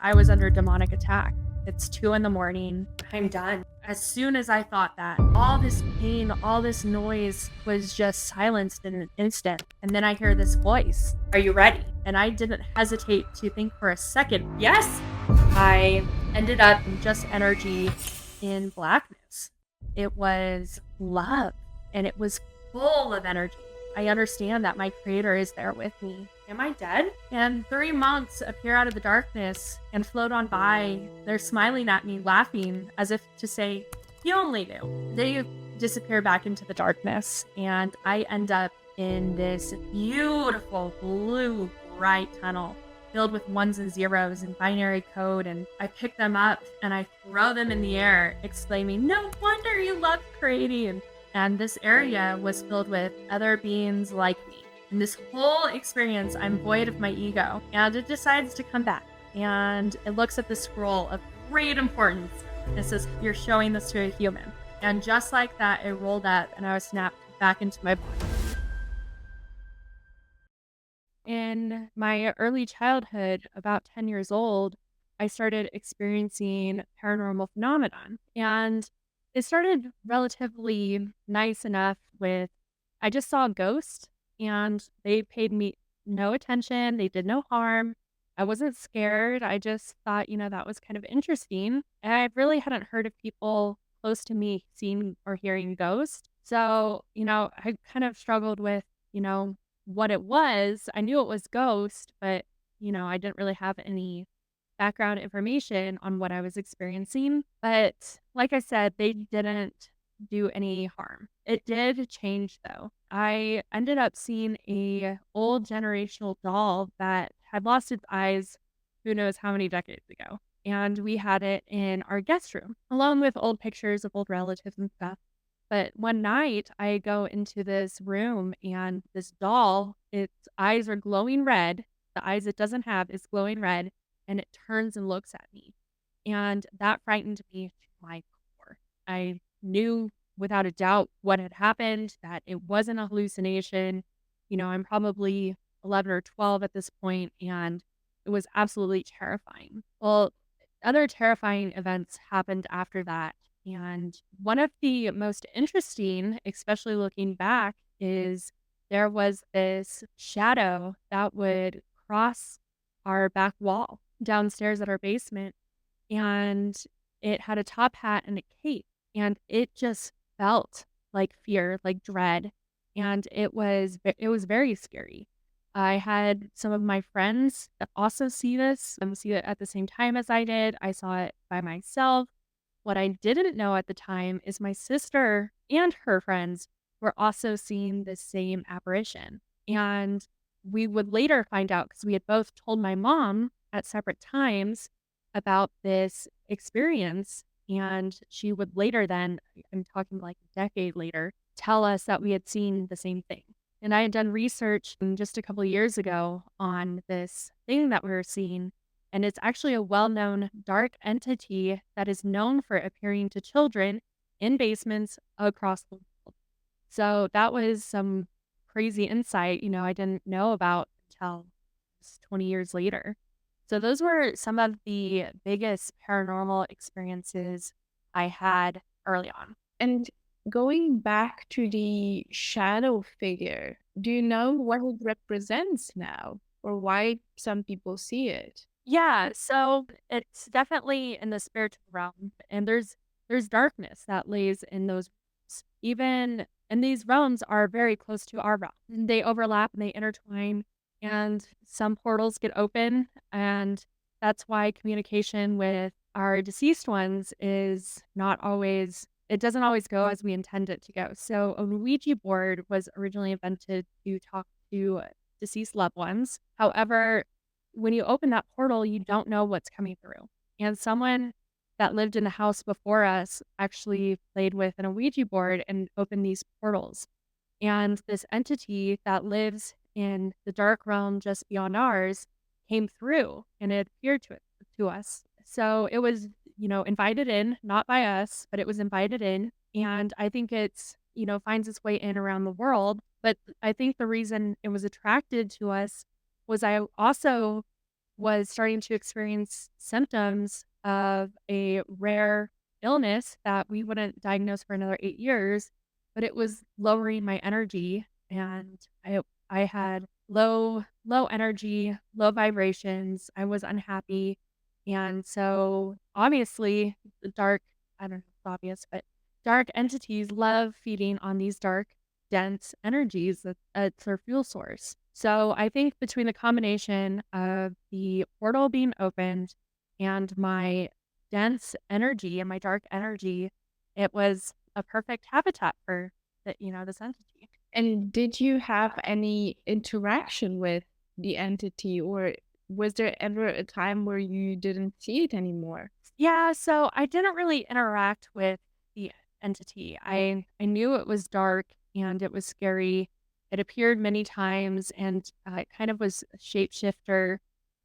I was under demonic attack. It's 2 a.m. I'm done. As soon as I thought that, all this pain, all this noise was just silenced in an instant. And then I hear this voice, "Are you ready?" And I didn't hesitate to think for a second, yes! I ended up in just energy in blackness. It was love, and it was full of energy. I understand that my creator is there with me. Am I dead? And 3 monks appear out of the darkness and float on by. They're smiling at me, laughing, as if to say, "You only knew." They disappear back into the darkness, and I end up in this beautiful blue, bright tunnel filled with ones and zeros and binary code, and I pick them up and I throw them in the air, exclaiming, "No wonder you love creating." And this area was filled with other beings like me. In this whole experience, I'm void of my ego, and it decides to come back. And it looks at the scroll of great importance. It says, "You're showing this to a human." And just like that, it rolled up and I was snapped back into my body. In my early childhood, about 10 years old, I started experiencing paranormal phenomenon. And it started relatively nice enough with I just saw a ghost and they paid me no attention. They did no harm. I wasn't scared. I just thought, that was kind of interesting. And I really hadn't heard of people close to me seeing or hearing ghosts. So, I kind of struggled with, what it was. I knew it was ghost, but, I didn't really have any background information on what I was experiencing. But like I said, they didn't do any harm. It did change though. I ended up seeing a old generational doll that had lost its eyes who knows how many decades ago. And we had it in our guest room, along with old pictures of old relatives and stuff. But one night I go into this room and this doll, its eyes are glowing red. The eyes it doesn't have is glowing red, and it turns and looks at me. And that frightened me to my core. I knew without a doubt what had happened, that it wasn't a hallucination. I'm probably 11 or 12 at this point, and it was absolutely terrifying. Well, other terrifying events happened after that. And one of the most interesting, especially looking back, is there was this shadow that would cross our back wall downstairs at our basement, and it had a top hat and a cape, and it just felt like fear, like dread, and it was very scary. I had some of my friends that also see this, see it at the same time as I did. I saw it by myself. What I didn't know at the time is my sister and her friends were also seeing the same apparition. And we would later find out, because we had both told my mom at separate times about this experience. And she would later then, I'm talking like a decade later, tell us that we had seen the same thing. And I had done research just a couple of years ago on this thing that we were seeing. And it's actually a well-known dark entity that is known for appearing to children in basements across the world. So that was some crazy insight, I didn't know about until 20 years later. So those were some of the biggest paranormal experiences I had early on. And going back to the shadow figure, do you know what it represents now or why some people see it? Yeah, so it's definitely in the spiritual realm, and there's darkness that lays in those realms. Even and these realms are very close to our realm. They overlap and they intertwine, and some portals get open, and that's why communication with our deceased ones is not always it doesn't always go as we intend it to go. So a Ouija board was originally invented to talk to deceased loved ones. However, when you open that portal, you don't know what's coming through. And someone that lived in the house before us actually played with an Ouija board and opened these portals. And this entity that lives in the dark realm just beyond ours came through and it appeared to us. So it was, invited in, not by us, but it was invited in. And I think it's, finds its way in around the world. But I think the reason it was attracted to us was I also was starting to experience symptoms of a rare illness that we wouldn't diagnose for another 8 years, but it was lowering my energy, and I had low energy, low vibrations, I was unhappy, and so, obviously, the dark I don't know if it's obvious, but dark entities love feeding on these dark, dense energies that it's their fuel source. So, I think between the combination of the portal being opened and my dense energy and my dark energy, it was a perfect habitat for this entity. And did you have any interaction with the entity, or was there ever a time where you didn't see it anymore? Yeah, so I didn't really interact with the entity. I knew it was dark and it was scary. It appeared many times and it kind of was a shapeshifter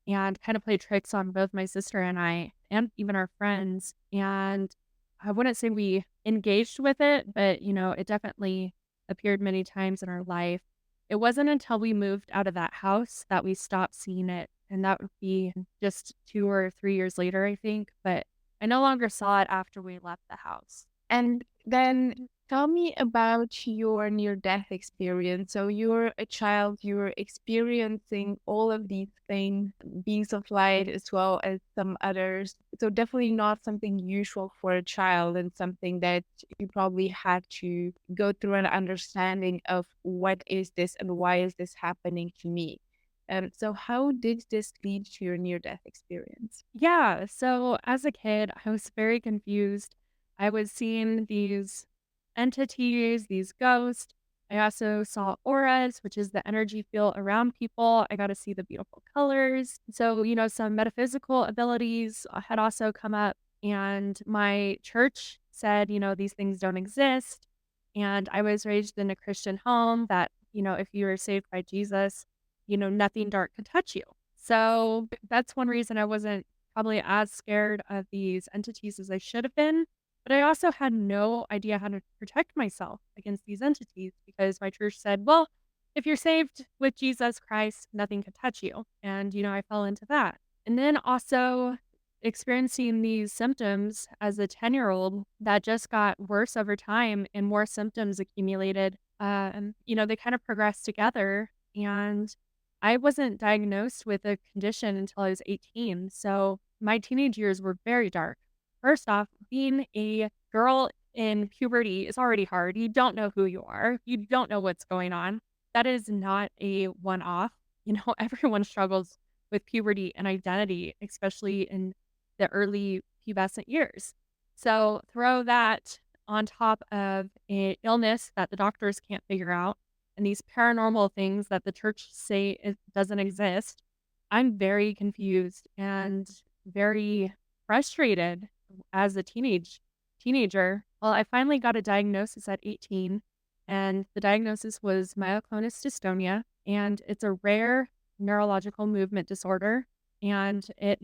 and kind of played tricks on both my sister and I and even our friends. And I wouldn't say we engaged with it, but it definitely appeared many times in our life. It wasn't until we moved out of that house that we stopped seeing it, and that would be just 2 or 3 years later, I think, but I no longer saw it after we left the house. And then tell me about your near death experience. So you're a child, you're experiencing all of these things, beings of light as well as some others. So definitely not something usual for a child, and something that you probably had to go through an understanding of what is this and why is this happening to me. So how did this lead to your near death experience? Yeah, so as a kid, I was very confused. I was seeing these entities, these ghosts. I also saw auras, which is the energy field around people. I got to see the beautiful colors. So, some metaphysical abilities had also come up. And my church said, these things don't exist. And I was raised in a Christian home that, if you were saved by Jesus, nothing dark could touch you. So that's one reason I wasn't probably as scared of these entities as I should have been, but I also had no idea how to protect myself against these entities because my church said, "Well, if you're saved with Jesus Christ, nothing can touch you." And, I fell into that. And then also experiencing these symptoms as a 10-year-old that just got worse over time and more symptoms accumulated. They kind of progressed together. And I wasn't diagnosed with a condition until I was 18, so my teenage years were very dark. First off, being a girl in puberty is already hard. You don't know who you are. You don't know what's going on. That is not a one-off. Everyone struggles with puberty and identity, especially in the early pubescent years. So throw that on top of an illness that the doctors can't figure out and these paranormal things that the church say it doesn't exist, I'm very confused and very frustrated as a teenager. Well, I finally got a diagnosis at 18, and the diagnosis was myoclonus dystonia, and it's a rare neurological movement disorder, and it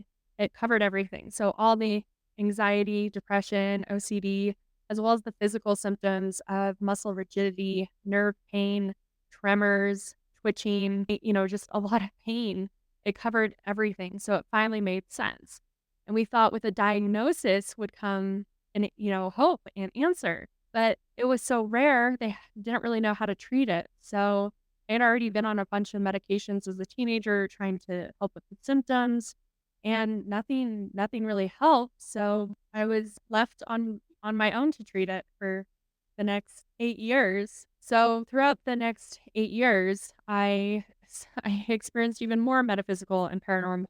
covered everything. So all the anxiety, depression, OCD, as well as the physical symptoms of muscle rigidity, nerve pain, tremors, twitching, just a lot of pain. It covered everything. So it finally made sense. And we thought with a diagnosis would come hope and answer. But it was so rare, they didn't really know how to treat it. So I had already been on a bunch of medications as a teenager trying to help with the symptoms and nothing really helped. So I was left on my own to treat it for the next 8 years. So throughout the next 8 years, I experienced even more metaphysical and paranormal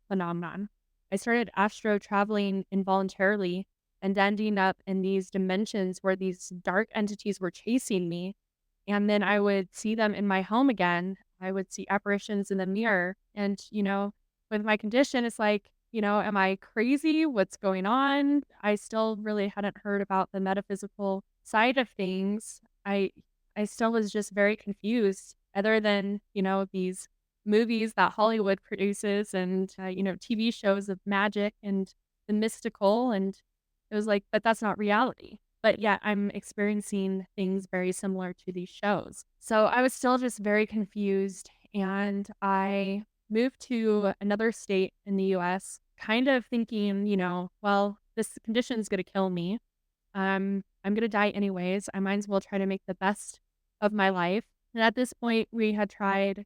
phenomenon. I started astro traveling involuntarily and ending up in these dimensions where these dark entities were chasing me. And then I would see them in my home again. I would see apparitions in the mirror. And, with my condition, it's like, am I crazy? What's going on? I still really hadn't heard about the metaphysical side of things. I still was just very confused, other than, these movies that Hollywood produces and, TV shows of magic and the mystical. And it was like, but that's not reality. But yet I'm experiencing things very similar to these shows. So I was still just very confused. And I moved to another state in the US, kind of thinking, well, this condition's gonna kill me. I'm gonna die anyways. I might as well try to make the best of my life. And at this point, we had tried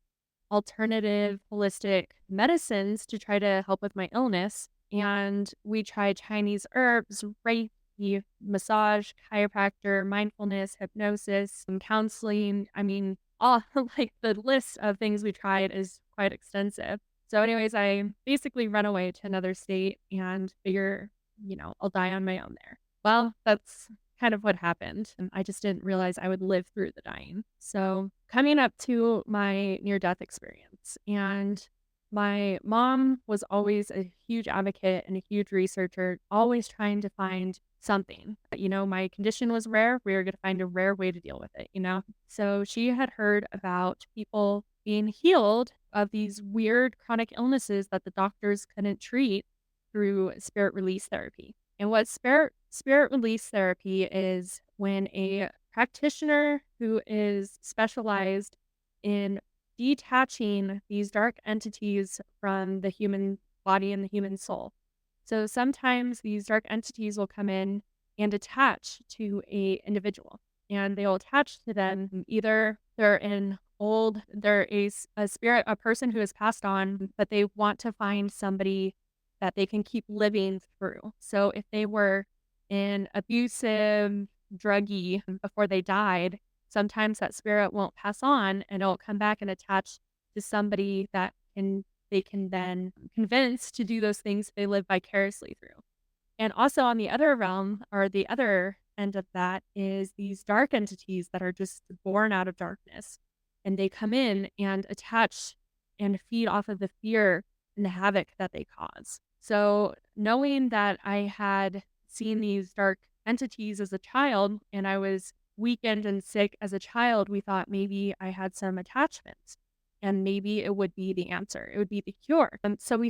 alternative holistic medicines to try to help with my illness. And we tried Chinese herbs, Reiki, massage, chiropractor, mindfulness, hypnosis, and counseling. I mean, all like the list of things we tried is quite extensive. So, anyways, I basically run away to another state and figure, I'll die on my own there. Well, that's kind of what happened, and I just didn't realize I would live through the dying. So, coming up to my near-death experience, and my mom was always a huge advocate and a huge researcher, always trying to find something. My condition was rare, we were gonna find a rare way to deal with it? So, she had heard about people being healed of these weird chronic illnesses that the doctors couldn't treat through spirit release therapy. And what spirit release therapy is when a practitioner who is specialized in detaching these dark entities from the human body and the human soul. So sometimes these dark entities will come in and attach to a individual, and they'll attach to them either they're a spirit, a person who has passed on, but they want to find somebody that they can keep living through. So if they were in abusive, druggy before they died, sometimes that spirit won't pass on and it'll come back and attach to somebody that they can then convince to do those things they live vicariously through. And also on the other realm, or the other end of that, is these dark entities that are just born out of darkness. And they come in and attach and feed off of the fear and the havoc that they cause. So, knowing that I had seen these dark entities as a child and I was weakened and sick as a child, we thought maybe I had some attachments and maybe it would be the answer. It would be the cure. So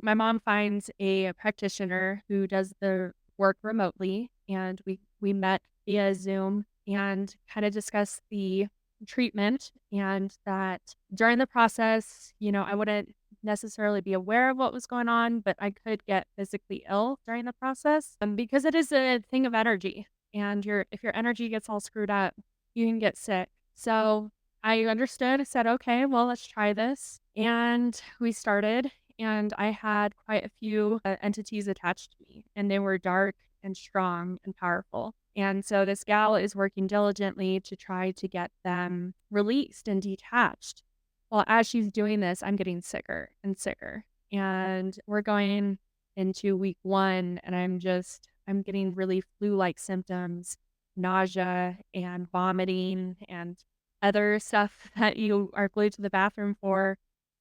my mom finds a practitioner who does the work remotely, and we met via Zoom and kind of discussed the treatment, and that during the process, I wouldn't necessarily be aware of what was going on, but I could get physically ill during the process, because it is a thing of energy, and if your energy gets all screwed up, you can get sick. So I understood. I said, okay, well, let's try this. And we started, and I had quite a few entities attached to me, and they were dark and strong and powerful. And so this gal is working diligently to try to get them released and detached. Well, as she's doing this, I'm getting sicker and sicker. And we're going into week 1, and I'm getting really flu-like symptoms, nausea and vomiting and other stuff that you are glued to the bathroom for.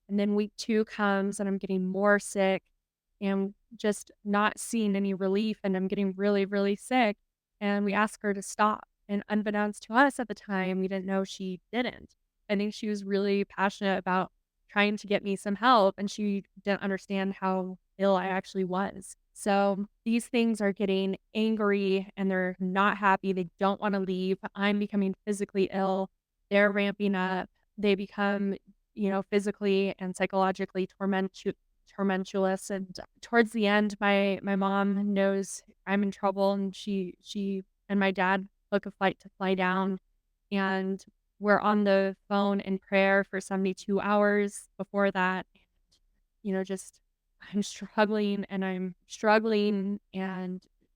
And then week 2 comes and I'm getting more sick and just not seeing any relief, and I'm getting really, really sick. And we ask her to stop. And unbeknownst to us at the time, we didn't know she didn't. I think she was really passionate about trying to get me some help, and she didn't understand how ill I actually was. So these things are getting angry and they're not happy. They don't want to leave. I'm becoming physically ill. They're ramping up. They become, physically and psychologically tormentulous. And towards the end, my mom knows I'm in trouble, and she and my dad book a flight to fly down, and we're on the phone in prayer for 72 hours before that. Just I'm struggling, and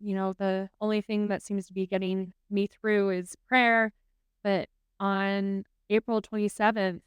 the only thing that seems to be getting me through is prayer. But on April 27th,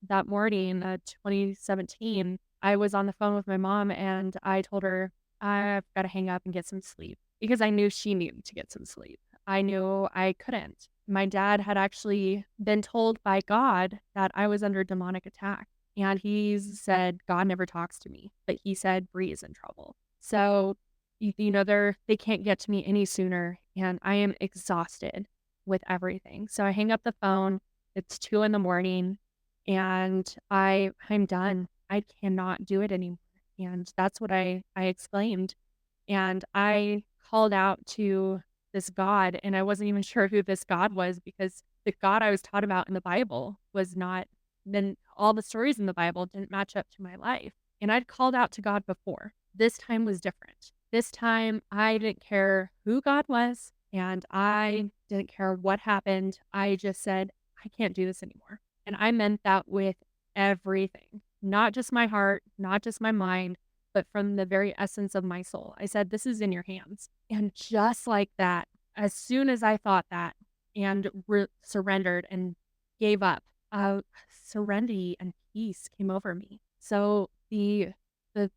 that morning, 2017, I was on the phone with my mom and I told her, I've got to hang up and get some sleep, because I knew she needed to get some sleep. I knew I couldn't. My dad had actually been told by God that I was under demonic attack. And he said, God never talks to me, but he said, Bree is in trouble. So, they can't get to me any sooner. And I am exhausted with everything. So I hang up the phone. It's 2 in the morning and I'm done. I cannot do it anymore. And that's what I exclaimed. And I called out to this God, and I wasn't even sure who this God was, because the God I was taught about in the Bible was not then all the stories in the Bible didn't match up to my life. And I'd called out to God before. This time was different. This time I didn't care who God was and I didn't care what happened. I just said, I can't do this anymore. And I meant that with everything, not just my heart, not just my mind, but from the very essence of my soul. I said, this is in your hands. And just like that, as soon as I thought that and surrendered and gave up, serenity and peace came over me. So the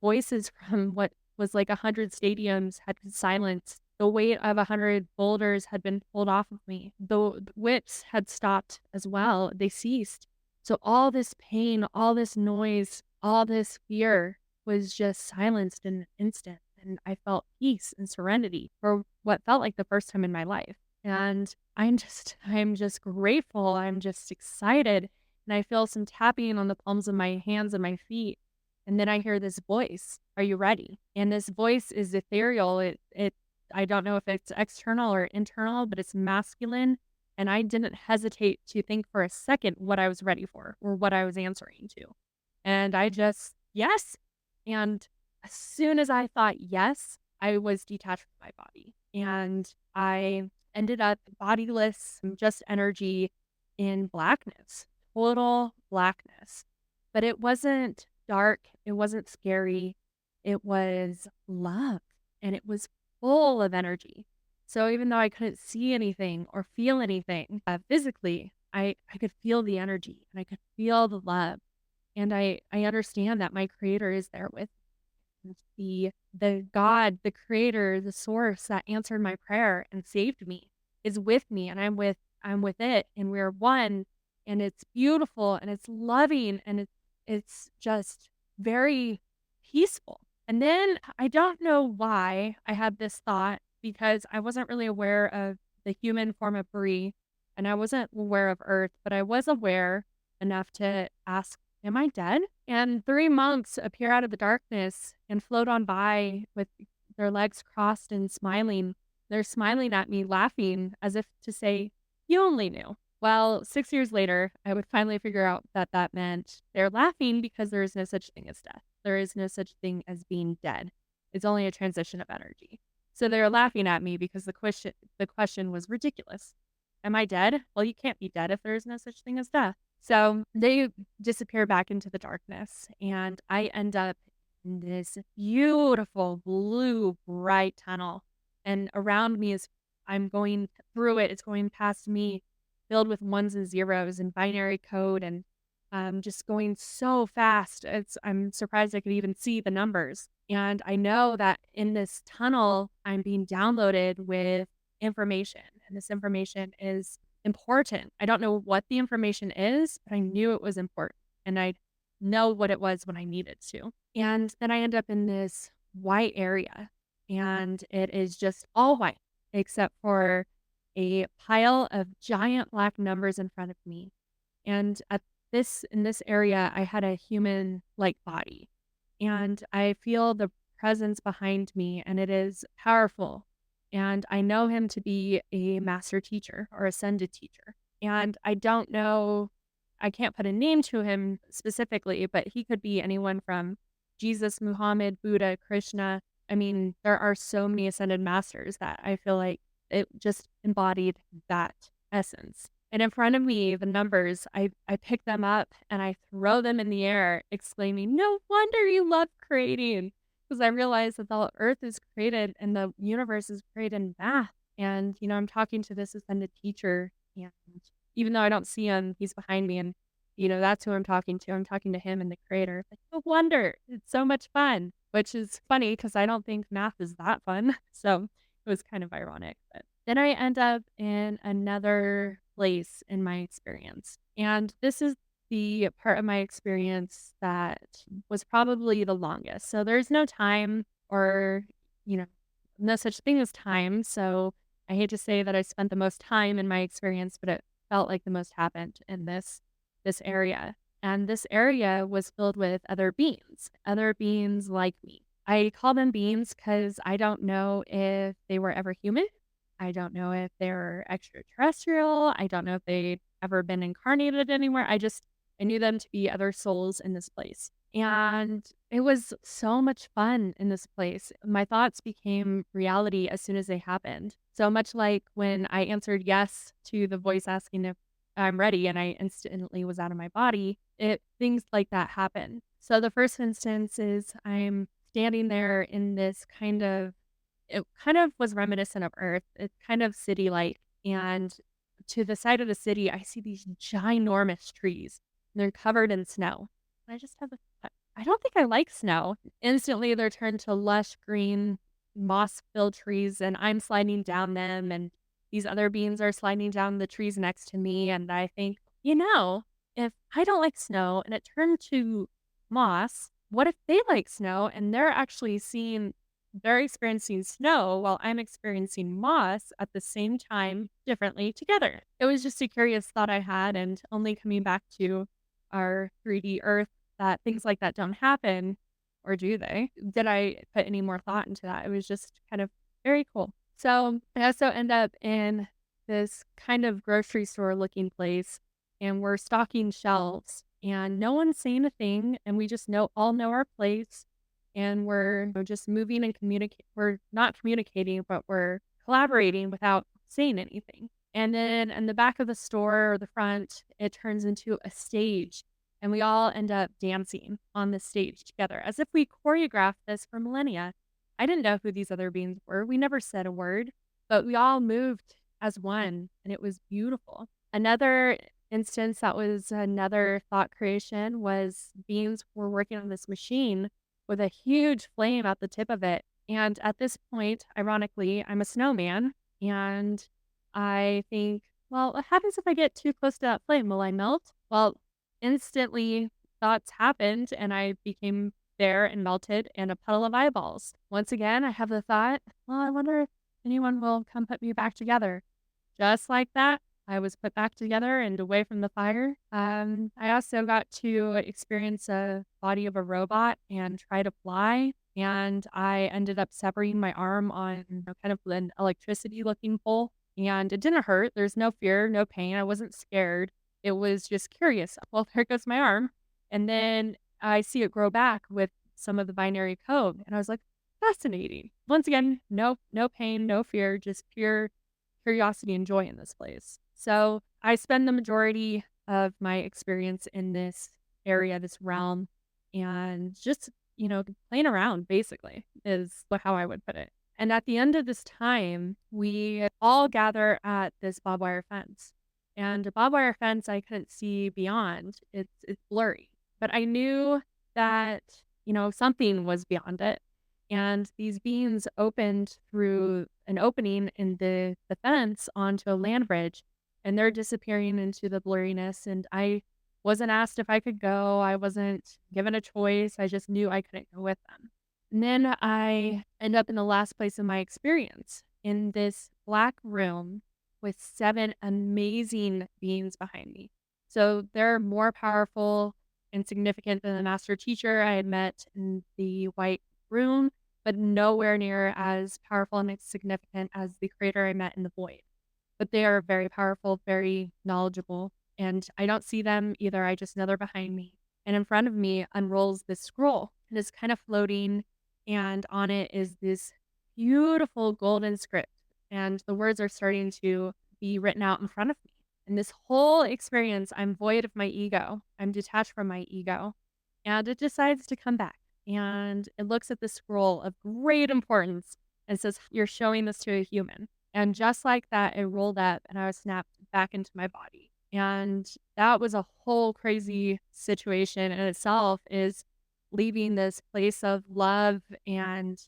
voices from what was like 100 stadiums had been silenced. The weight of 100 boulders had been pulled off of me. The whips had stopped as well. They ceased. So all this pain, all this noise, all this fear was just silenced in an instant. And I felt peace and serenity for what felt like the first time in my life. And I'm just grateful. I'm just excited. And I feel some tapping on the palms of my hands and my feet. And then I hear this voice, "Are you ready?" And this voice is ethereal. I don't know if it's external or internal, but it's masculine. And I didn't hesitate to think for a second what I was ready for or what I was answering to. And I just, yes. And as soon as I thought yes, I was detached from my body. And I ended up bodiless, just energy in blackness, total blackness. But it wasn't dark, it wasn't scary, it was love, and it was full of energy. So even though I couldn't see anything or feel anything physically, I could feel the energy and I could feel the love. And I understand that my creator is there with the God, the creator, the source that answered my prayer and saved me is with me and I'm with it and we're one and it's beautiful and it's loving and it's just very peaceful. And then I don't know why I had this thought because I wasn't really aware of the human form of Brie and I wasn't aware of Earth, but I was aware enough to ask, am I dead? And 3 monks appear out of the darkness and float on by with their legs crossed and smiling. They're smiling at me, laughing as if to say, you only knew. Well, 6 years later, I would finally figure out that that meant they're laughing because there is no such thing as death. There is no such thing as being dead. It's only a transition of energy. So they're laughing at me because the question was ridiculous. Am I dead? Well, you can't be dead if there is no such thing as death. So they disappear back into the darkness, and I end up in this beautiful blue, bright tunnel. And around me is, I'm going through it, it's going past me, filled with ones and zeros and binary code, and just going so fast. I'm surprised I could even see the numbers. And I know that in this tunnel, I'm being downloaded with information, and this information is important. I don't know what the information is, but I knew it was important and I know what it was when I needed to. And then I end up in this white area and it is just all white except for a pile of giant black numbers in front of me. And in this area, I had a human like body and I feel the presence behind me and it is powerful. And I know him to be a master teacher or ascended teacher. And I don't know, I can't put a name to him specifically, but he could be anyone from Jesus, Muhammad, Buddha, Krishna. I mean, there are so many ascended masters that I feel like it just embodied that essence. And in front of me, the numbers, I pick them up and I throw them in the air, exclaiming, no wonder you love creating. Because I realized that the earth is created and the universe is created in math. And, I'm talking to this ascended teacher. And even though I don't see him, he's behind me. And, that's who I'm talking to. I'm talking to him and the creator. It's like, no wonder. It's so much fun, which is funny because I don't think math is that fun. So it was kind of ironic. But then I end up in another place in my experience. And this is the part of my experience that was probably the longest. So there's no time or, you know, no such thing as time. So I hate to say that I spent the most time in my experience, but it felt like the most happened in this area. And this area was filled with other beings like me. I call them beings because I don't know if they were ever human. I don't know if they were extraterrestrial. I don't know if they'd ever been incarnated anywhere. I knew them to be other souls in this place. And it was so much fun in this place. My thoughts became reality as soon as they happened. So much like when I answered yes to the voice asking if I'm ready and I instantly was out of my body, things like that happen. So the first instance is I'm standing there in this it kind of was reminiscent of Earth. It's kind of city-like, and to the side of the city, I see these ginormous trees, and they're covered in snow. And I just have a thought, I don't think I like snow. Instantly, they're turned to lush green, moss-filled trees, and I'm sliding down them, and these other beings are sliding down the trees next to me, and I think, if I don't like snow and it turned to moss, what if they like snow and they're experiencing snow while I'm experiencing moss at the same time, differently together. It was just a curious thought I had, and only coming back to our 3D Earth that things like that don't happen, or do they? Did I put any more thought into that? It was just kind of very cool. So I also end up in this kind of grocery store looking place, and we're stocking shelves, and no one's saying a thing, and we just all know our place, and we're just moving and communicate. We're not communicating, but we're collaborating without saying anything. And then in the back of the store or the front, it turns into a stage, and we all end up dancing on the stage together as if we choreographed this for millennia. I didn't know who these other beings were. We never said a word, but we all moved as one, and it was beautiful. Another instance that was another thought creation was beings were working on this machine with a huge flame at the tip of it. And at this point, ironically, I'm a snowman. And I think, well, what happens if I get too close to that flame? Will I melt? Well, instantly thoughts happened and I became there and melted in a puddle of eyeballs. Once again, I have the thought, well, I wonder if anyone will come put me back together. Just like that, I was put back together and away from the fire. I also got to experience a body of a robot and try to fly. And I ended up severing my arm on kind of an electricity looking pole. And it didn't hurt. There's no fear, no pain. I wasn't scared. It was just curious. Well, there goes my arm. And then I see it grow back with some of the binary code. And I was like, fascinating. Once again, no pain, no fear, just pure curiosity and joy in this place. So I spend the majority of my experience in this area, this realm, and just, playing around basically is how I would put it. And at the end of this time, we all gather at this barbed wire fence. And a barbed wire fence I couldn't see beyond. It's blurry. But I knew that, something was beyond it. And these beams opened through an opening in the fence onto a land bridge, and they're disappearing into the blurriness, and I wasn't asked if I could go, I wasn't given a choice, I just knew I couldn't go with them. And then I end up in the last place in my experience, in this black room with 7 amazing beings behind me. So they're more powerful and significant than the master teacher I had met in the white room, but nowhere near as powerful and significant as the creator I met in the void. But they are very powerful, very knowledgeable, and I don't see them either. I just know they're behind me. And in front of me unrolls this scroll, and it's kind of floating, and on it is this beautiful golden script, and the words are starting to be written out in front of me. And this whole experience, I'm void of my ego. I'm detached from my ego, and it decides to come back and it looks at the scroll of great importance and says, "You're showing this to a human." And just like that, it rolled up and I was snapped back into my body. And that was a whole crazy situation in itself, is leaving this place of love and,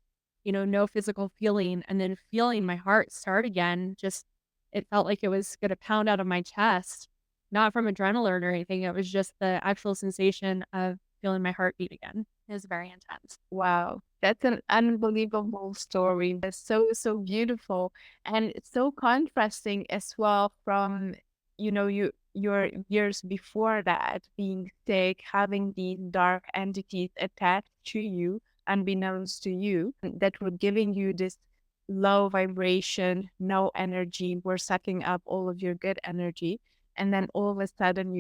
no physical feeling, and then feeling my heart start again. Just, it felt like it was going to pound out of my chest, not from adrenaline or anything. It was just the actual sensation of feeling my heart beat again. It was very intense. Wow, that's an unbelievable story. That's so, so beautiful. And it's so contrasting as well from, your years before that, being sick, having these dark entities attached to you, unbeknownst to you, that were giving you this low vibration, no energy, were sucking up all of your good energy. And then all of a sudden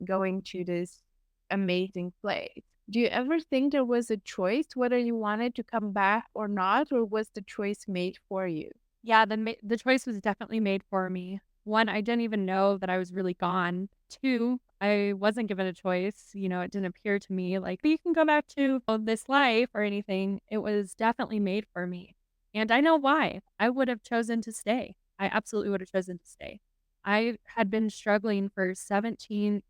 going to this amazing place. Do you ever think there was a choice whether you wanted to come back or not, or was the choice made for you? Yeah, the choice was definitely made for me. 1, I didn't even know that I was really gone. 2, I wasn't given a choice, it didn't appear to me like, "You can go back to this life," or anything. It was definitely made for me, and I know why. I would have chosen to stay. I absolutely would have chosen to stay. I had been struggling for 16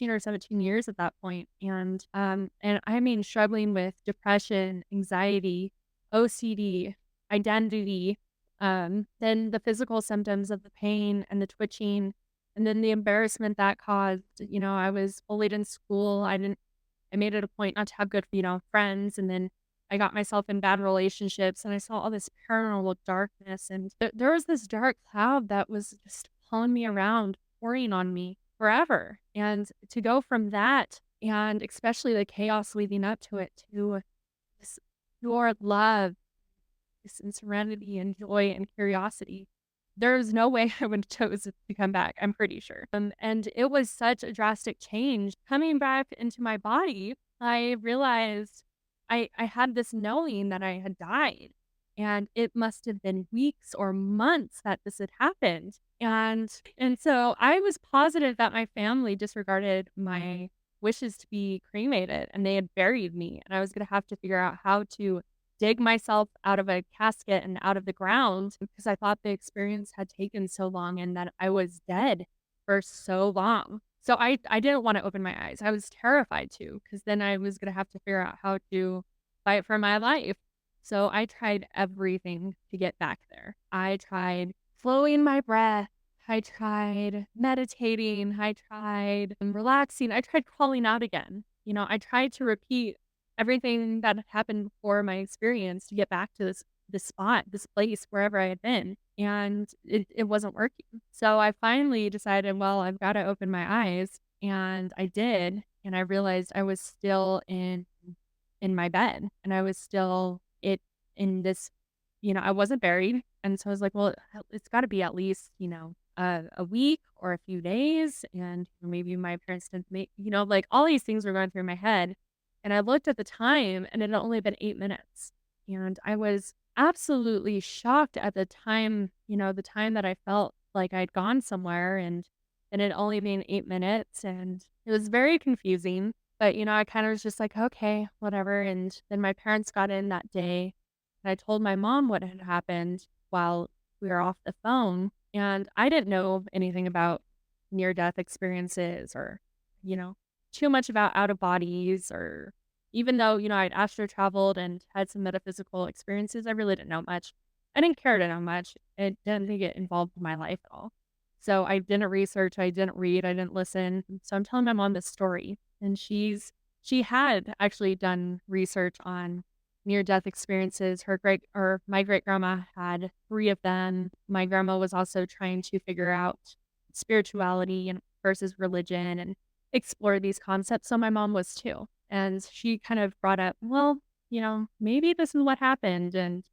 or 17 years at that point, and I mean struggling with depression, anxiety, OCD, identity, then the physical symptoms of the pain and the twitching, and then the embarrassment that caused. I was bullied in school. I made it a point not to have good, friends. And then I got myself in bad relationships and I saw all this paranormal darkness. And there was this dark cloud that was just pulling me around, pouring on me forever. And to go from that, and especially the chaos leading up to it, to this pure love, peace and serenity and joy and curiosity. There's no way I would have chosen to come back, I'm pretty sure. And it was such a drastic change. Coming back into my body, I realized I had this knowing that I had died. And it must have been weeks or months that this had happened. And so I was positive that my family disregarded my wishes to be cremated and they had buried me. And I was gonna have to figure out how to dig myself out of a casket and out of the ground because I thought the experience had taken so long and that I was dead for so long. So I didn't want to open my eyes. I was terrified to because then I was going to have to figure out how to fight for my life. So I tried everything to get back there. I tried slowing my breath. I tried meditating. I tried relaxing. I tried crawling out again. I tried to repeat everything that had happened before my experience to get back to this spot, this place, wherever I had been, and it wasn't working. So I finally decided, well, I've gotta open my eyes, and I did, and I realized I was still in my bed, and I was still in this I wasn't buried, and so I was like, "Well, it's gotta be at least, a week or a few days," and maybe my parents didn't like, all these things were going through my head, and I looked at the time, and it had only been 8 minutes, and I was absolutely shocked at the time that I felt like I'd gone somewhere, and it had only been 8 minutes, and it was very confusing, but, I kinda was just like, "Okay, whatever," and then my parents got in that day, and I told my mom what had happened while we were off the phone, and I didn't know anything about near-death experiences or, you know, too much about out of bodies or even though, I'd astro traveled and had some metaphysical experiences, I really didn't know much. I didn't care to know much. It didn't get involved in my life at all. So I didn't research, I didn't read, I didn't listen. So I'm telling my mom this story, and she had actually done research on near death experiences. My great grandma had 3 of them. My grandma was also trying to figure out spirituality and versus religion and explore these concepts. So my mom was too. And she kind of brought up, well, maybe this is what happened and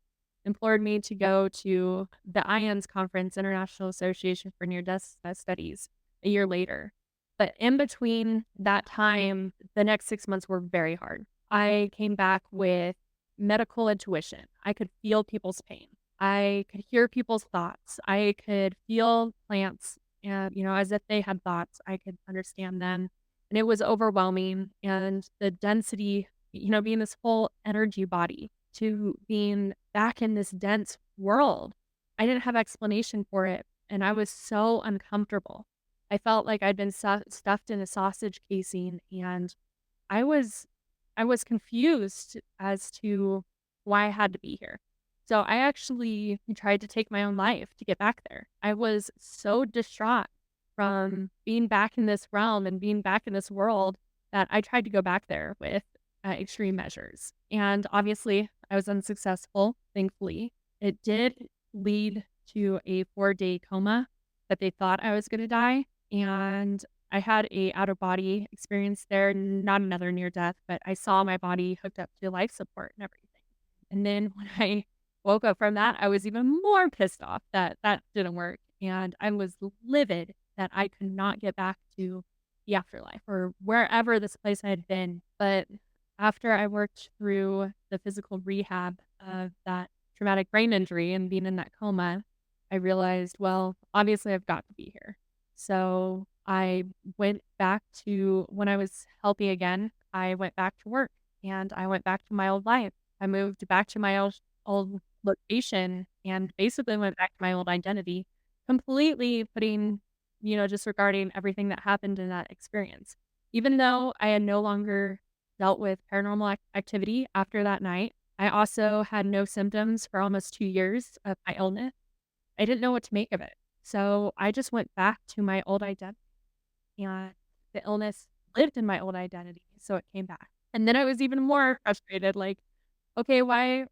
implored me to go to the IANS conference, International Association for Near Death Studies, a year later. But in between that time, the next 6 months were very hard. I came back with medical intuition. I could feel people's pain. I could hear people's thoughts. I could feel plants and, as if they had thoughts. I could understand them. And it was overwhelming. And the density, being this whole energy body to being back in this dense world, I didn't have explanation for it. And I was so uncomfortable. I felt like I'd been stuffed in a sausage casing and I was I was confused as to why I had to be here. So I actually tried to take my own life to get back there. I was so distraught from being back in this realm and being back in this world that I tried to go back there with extreme measures. And obviously, I was unsuccessful, thankfully. It did lead to a 4-day coma that they thought I was going to die. And I had a out of body experience there, not another near death, but I saw my body hooked up to life support and everything. And then when I woke up from that, I was even more pissed off that that didn't work. And I was livid that I could not get back to the afterlife or wherever this place I had been. But after I worked through the physical rehab of that traumatic brain injury and being in that coma, I realized, well, obviously I've got to be here. So I went back to when I was healthy again, I went back to work and I went back to my old life. I moved back to my old location and basically went back to my old identity, completely putting, disregarding everything that happened in that experience. Even though I had no longer dealt with paranormal activity after that night, I also had no symptoms for almost 2 years of my illness. I didn't know what to make of it. So I just went back to my old identity and the illness lived in my old identity. So it came back. And then I was even more frustrated, like, okay, why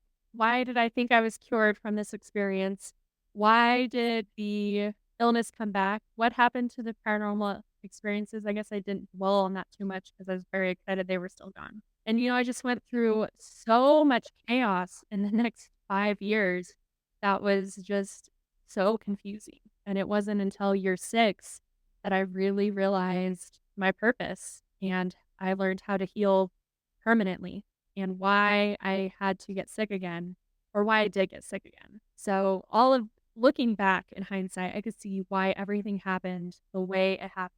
did I think I was cured from this experience? Why did the illness come back? What happened to the paranormal experiences? I guess I didn't dwell on that too much because I was very excited they were still gone. And I just went through so much chaos in the next 5 years that was just so confusing. And it wasn't until year 6 that I really realized my purpose and I learned how to heal permanently and why I had to get sick again or why I did get sick again. So, all of looking back in hindsight, I could see why everything happened the way it happened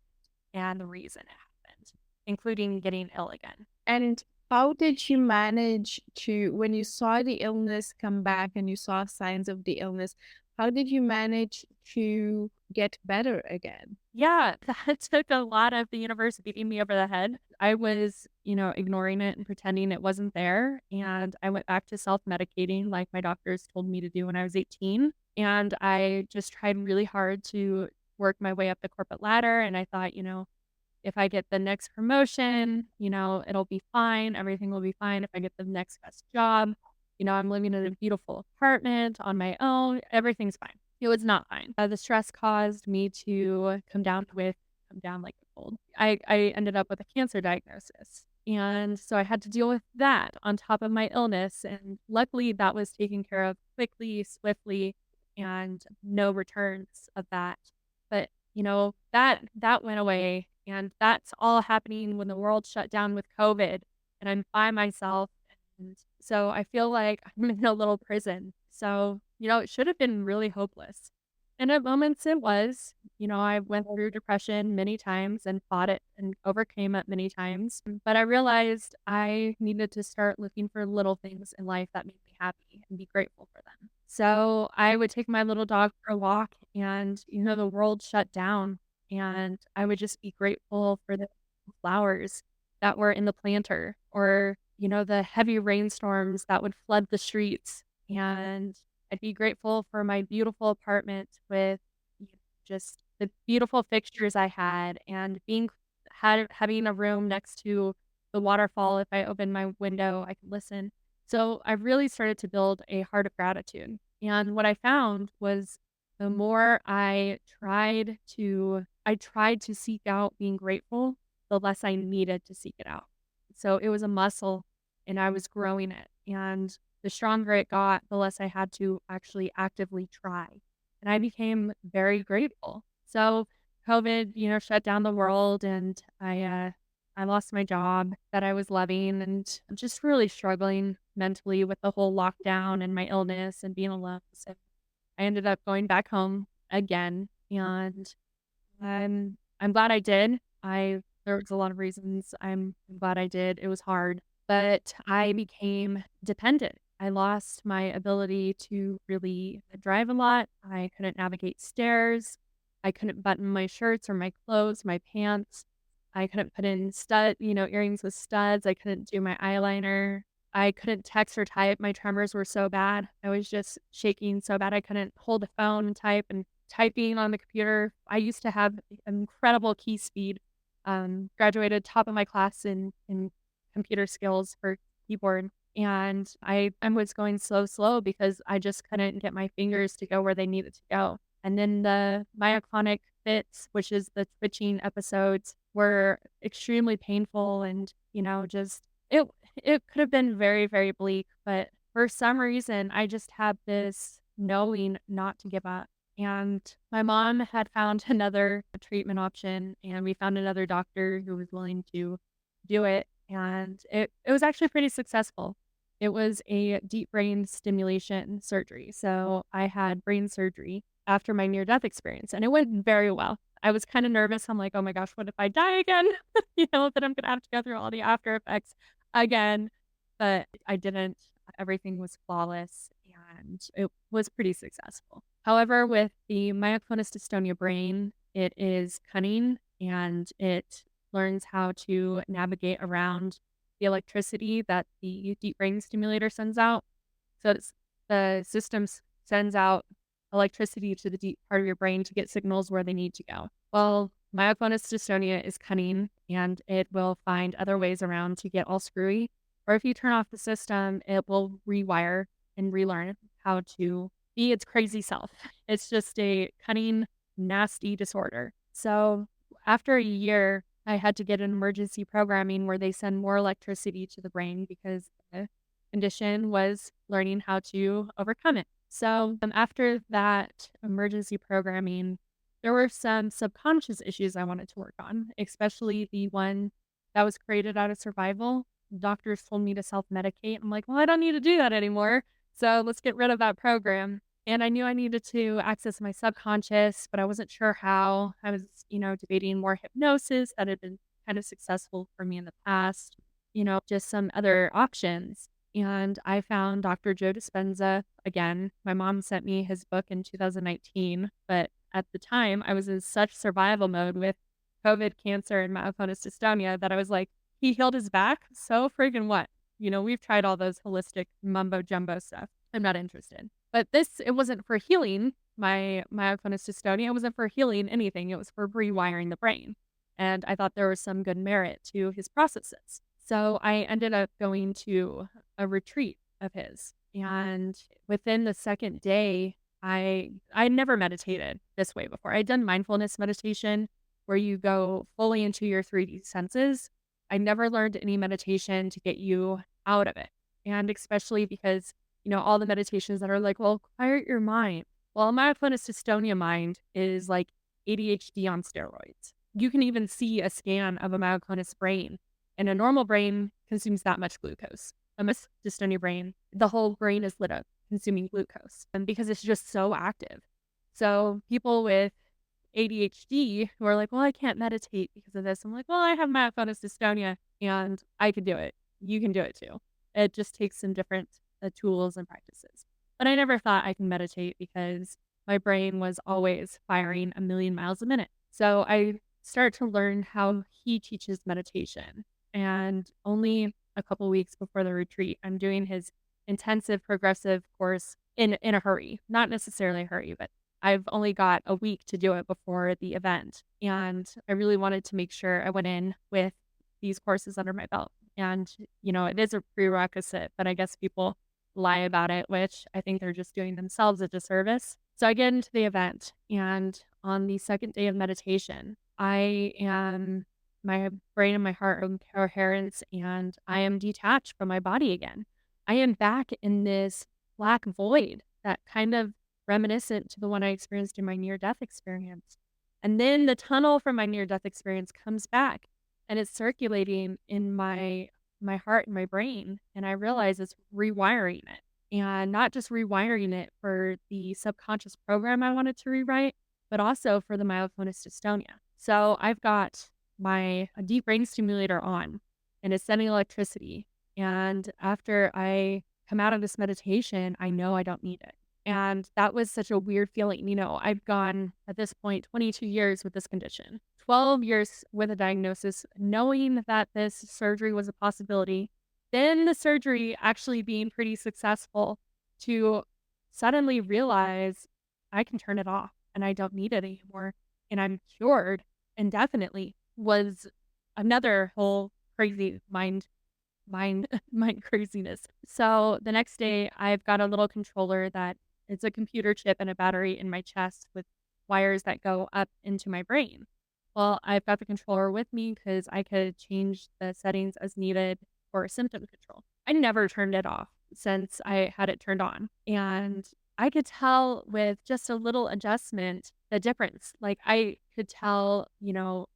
and the reason it happened, including getting ill again. And how did you manage to, when you saw the illness come back and you saw signs of the illness, how did you manage to get better again? Yeah, that took a lot of the universe beating me over the head. I was, ignoring it and pretending it wasn't there. And I went back to self medicating like my doctors told me to do when I was 18. And I just tried really hard to work my way up the corporate ladder. And I thought, if I get the next promotion, it'll be fine. Everything will be fine. If I get the next best job, I'm living in a beautiful apartment on my own. Everything's fine. It was not fine. The stress caused me to come down like a cold. I ended up with a cancer diagnosis. And so I had to deal with that on top of my illness. And luckily, that was taken care of quickly, swiftly, and no returns of that. But that went away, and that's all happening when the world shut down with COVID, and I'm by myself, and so I feel like I'm in a little prison. So, it should have been really hopeless. And at moments it was. I went through depression many times and fought it and overcame it many times. But I realized I needed to start looking for little things in life that made me happy and be grateful for them. So I would take my little dog for a walk and, the world shut down and I would just be grateful for the flowers that were in the planter or, the heavy rainstorms that would flood the streets. And I'd be grateful for my beautiful apartment with just the beautiful fixtures I had and having a room next to the waterfall. If I opened my window, I could listen. So I really started to build a heart of gratitude. And what I found was the more I tried to seek out being grateful, the less I needed to seek it out. So it was a muscle and I was growing it. And the stronger it got, the less I had to actually actively try. And I became very grateful. So COVID, shut down the world and I lost my job that I was loving and I'm just really struggling mentally with the whole lockdown and my illness and being alone. So I ended up going back home again and I'm glad I did. There was a lot of reasons I'm glad I did. It was hard, but I became dependent. I lost my ability to really drive a lot. I couldn't navigate stairs. I couldn't button my shirts or my clothes, my pants. I couldn't put in earrings with studs. I couldn't do my eyeliner. I couldn't text or type. My tremors were so bad. I was just shaking so bad I couldn't hold a phone and type and typing on the computer. I used to have incredible key speed. Graduated top of my class in computer skills for keyboard. And I was going slow because I just couldn't get my fingers to go where they needed to go. And then the myoclonic fits, which is the twitching episodes, were extremely painful and, just it could have been very, very bleak, but for some reason I just had this knowing not to give up. And my mom had found another treatment option, and we found another doctor who was willing to do it. And it was actually pretty successful. It was a deep brain stimulation surgery. So I had brain surgery after my near death experience, and it went very well. I was kind of nervous. I'm like, oh my gosh, what if I die again? That I'm going to have to go through all the after effects again. But I didn't. Everything was flawless and it was pretty successful. However, with the myoclonus dystonia brain, it is cunning and it learns how to navigate around the electricity that the deep brain stimulator sends out. So the system sends out electricity to the deep part of your brain to get signals where they need to go. Well, myoclonus dystonia is cunning and it will find other ways around to get all screwy. Or if you turn off the system, it will rewire and relearn how to be its crazy self. It's just a cunning, nasty disorder. So after a year, I had to get an emergency programming where they send more electricity to the brain because the condition was learning how to overcome it. So after that emergency programming, there were some subconscious issues I wanted to work on, especially the one that was created out of survival. Doctors told me to self medicate. I'm like, well, I don't need to do that anymore. So let's get rid of that program. And I knew I needed to access my subconscious, but I wasn't sure how. I was, debating more hypnosis that had been kind of successful for me in the past, just some other options. And I found Dr. Joe Dispenza again. My mom sent me his book in 2019, but at the time I was in such survival mode with COVID, cancer, and myoclonus dystonia that I was like, he healed his back. So friggin' what? We've tried all those holistic mumbo jumbo stuff. I'm not interested. But it wasn't for healing my myoclonus dystonia. It wasn't for healing anything. It was for rewiring the brain. And I thought there was some good merit to his processes. So I ended up going to a retreat of his. And within the second day, I never meditated this way before. I'd done mindfulness meditation where you go fully into your 3D senses. I never learned any meditation to get you out of it. And especially because, all the meditations that are like, well, quiet your mind. Well, myoclonus dystonia mind is like ADHD on steroids. You can even see a scan of a myoclonus brain, and a normal brain consumes that much glucose. A dystonia brain, the whole brain is lit up consuming glucose, and because it's just so active. So people with ADHD who are like, well, I can't meditate because of this. I'm like, well, I have myoclonus dystonia and I can do it. You can do it too. It just takes some different tools and practices. But I never thought I can meditate because my brain was always firing a million miles a minute. So I start to learn how he teaches meditation. And only a couple weeks before the retreat, I'm doing his intensive progressive course in a hurry. Not necessarily a hurry, but I've only got a week to do it before the event. And I really wanted to make sure I went in with these courses under my belt. And, it is a prerequisite, but I guess people lie about it, which I think they're just doing themselves a disservice. So I get into the event, and on the second day of meditation, my brain and my heart are in coherence, and I am detached from my body again. I am back in this black void that kind of reminiscent to the one I experienced in my near-death experience. And then the tunnel from my near-death experience comes back and it's circulating in my heart and my brain, and I realize it's rewiring it. And not just rewiring it for the subconscious program I wanted to rewrite, but also for the myoclonus dystonia. So I've got my deep brain stimulator on and it's sending electricity. And after I come out of this meditation, I know I don't need it. And that was such a weird feeling. I've gone at this point 22 years with this condition, 12 years with a diagnosis, knowing that this surgery was a possibility, then the surgery actually being pretty successful to suddenly realize I can turn it off and I don't need it anymore. And I'm cured indefinitely was another whole crazy mind craziness. So the next day I've got a little controller that it's a computer chip and a battery in my chest with wires that go up into my brain. Well, I've got the controller with me because I could change the settings as needed for symptom control. I never turned it off since I had it turned on. And I could tell with just a little adjustment the difference. Like I could tell,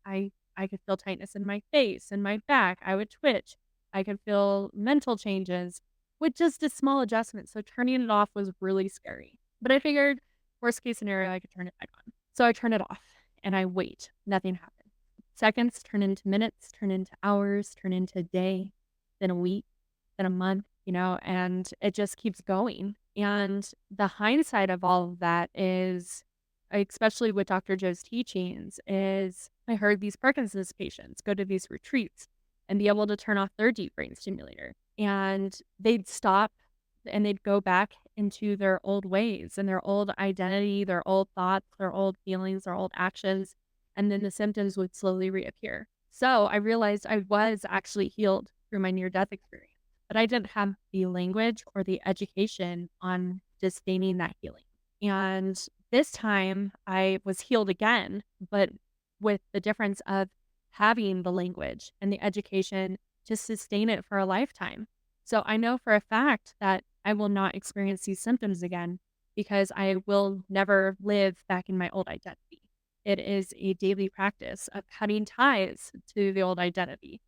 I could feel tightness in my face and my back. I would twitch. I could feel mental changes with just a small adjustment. So turning it off was really scary. But I figured worst case scenario, I could turn it back on. So I turn it off and I wait. Nothing happens. Seconds turn into minutes, turn into hours, turn into a day, then a week, then a month, and it just keeps going. And the hindsight of all of that is, especially with Dr. Joe's teachings, is I heard these Parkinson's patients go to these retreats and be able to turn off their deep brain stimulator. And they'd stop and they'd go back into their old ways and their old identity, their old thoughts, their old feelings, their old actions. And then the symptoms would slowly reappear. So I realized I was actually healed through my near death experience, but I didn't have the language or the education on sustaining that healing. And this time I was healed again, but with the difference of having the language and the education to sustain it for a lifetime. So I know for a fact that I will not experience these symptoms again because I will never live back in my old identity. It is a daily practice of cutting ties to the old identity.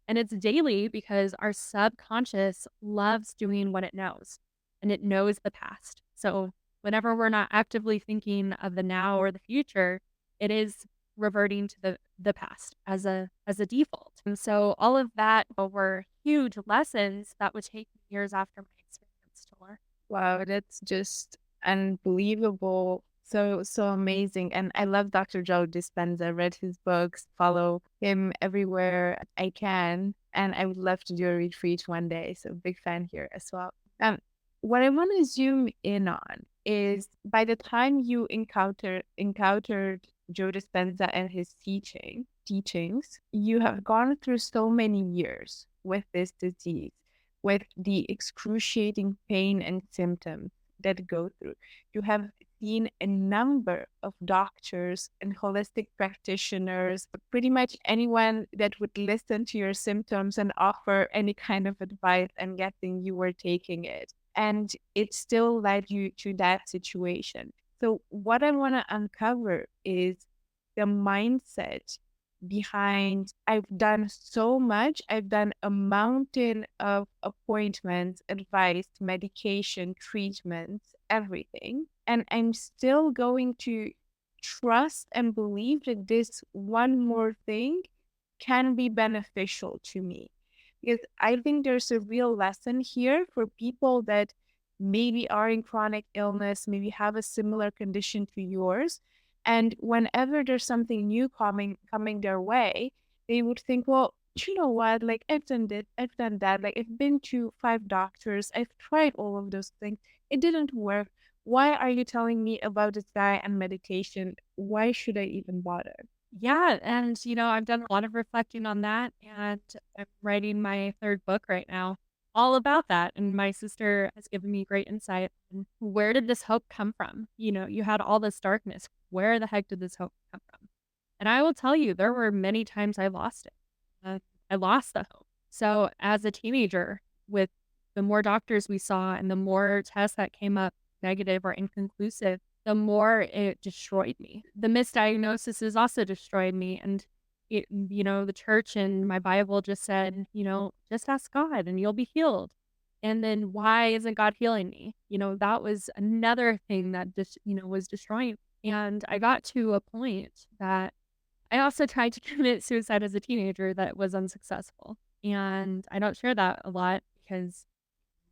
And it's daily because our subconscious loves doing what it knows and it knows the past. So whenever we're not actively thinking of the now or the future, it is reverting to the past as a default. And so all of that were huge lessons that would take me years after my experience to learn. Wow, that's just unbelievable. So, so amazing. And I love Dr. Joe Dispenza. Read his books, follow him everywhere I can. And I would love to do a retreat one day. So big fan here as well. Um, what I want to zoom in on is by the time you encountered Joe Dispenza and his teachings, you have gone through so many years with this disease, with the excruciating pain and symptoms that go through. You have seen a number of doctors and holistic practitioners, pretty much anyone that would listen to your symptoms and offer any kind of advice. I'm guessing you were taking it. And it still led you to that situation. So, what I want to uncover is the mindset behind I've done so much. I've done a mountain of appointments, advice, medication, treatments, everything. And I'm still going to trust and believe that this one more thing can be beneficial to me. Because I think there's a real lesson here for people that maybe are in chronic illness, maybe have a similar condition to yours, and whenever there's something new coming their way, they would think, well, you know what? Like I've done this, I've done that. Like I've been to 5 doctors, I've tried all of those things. It didn't work. Why are you telling me about this guy and medication? Why should I even bother? Yeah, and I've done a lot of reflecting on that, and I'm writing my third book right now, all about that. And my sister has given me great insight on where did this hope come from? You had all this darkness. Where the heck did this hope come from? And I will tell you, there were many times I lost it. I lost the hope. So as a teenager, with the more doctors we saw and the more tests that came up negative or inconclusive, the more it destroyed me. The misdiagnosis also destroyed me. And the church and my Bible just said, just ask God and you'll be healed. And then why isn't God healing me? That was another thing that just, was destroying. And I got to a point that I also tried to commit suicide as a teenager that was unsuccessful. And I don't share that a lot because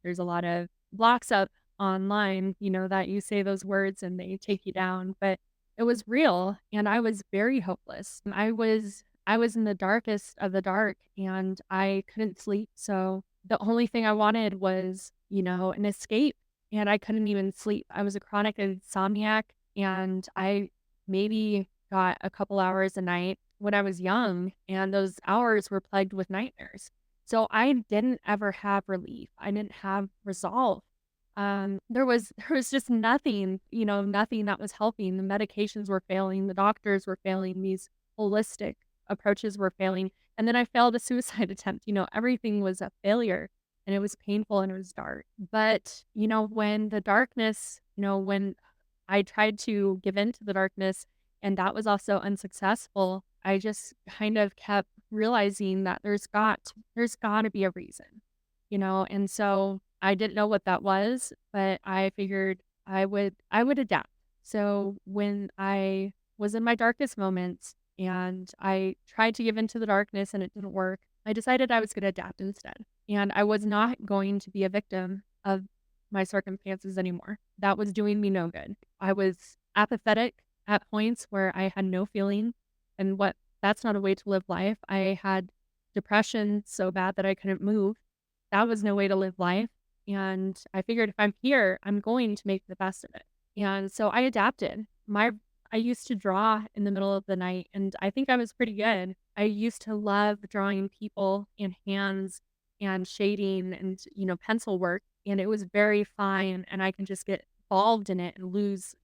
there's a lot of blocks up online, that you say those words and they take you down, but it was real and I was very hopeless. I was in the darkest of the dark and I couldn't sleep. So the only thing I wanted was, an escape, and I couldn't even sleep. I was a chronic insomniac and I maybe got a couple hours a night when I was young, and those hours were plagued with nightmares. So I didn't ever have relief. I didn't have resolve. There was just nothing, nothing that was helping. The medications were failing, the doctors were failing, these holistic approaches were failing. And then I failed a suicide attempt. Everything was a failure. and it was painful and it was dark. But, when the darkness, when I tried to give in to the darkness and that was also unsuccessful, I just kind of kept realizing that there's got to be a reason, and so I didn't know what that was, but I figured I would adapt. So when I was in my darkest moments and I tried to give into the darkness and it didn't work, I decided I was going to adapt instead. And I was not going to be a victim of my circumstances anymore. That was doing me no good. I was apathetic at points where I had no feeling, and what that's not a way to live life. I had depression so bad that I couldn't move. That was no way to live life. And I figured if I'm here, I'm going to make the best of it. And so I adapted. I used to draw in the middle of the night, and I think I was pretty good. I used to love drawing people and hands and shading and, pencil work, and it was very fine, and I can just get involved in it and lose,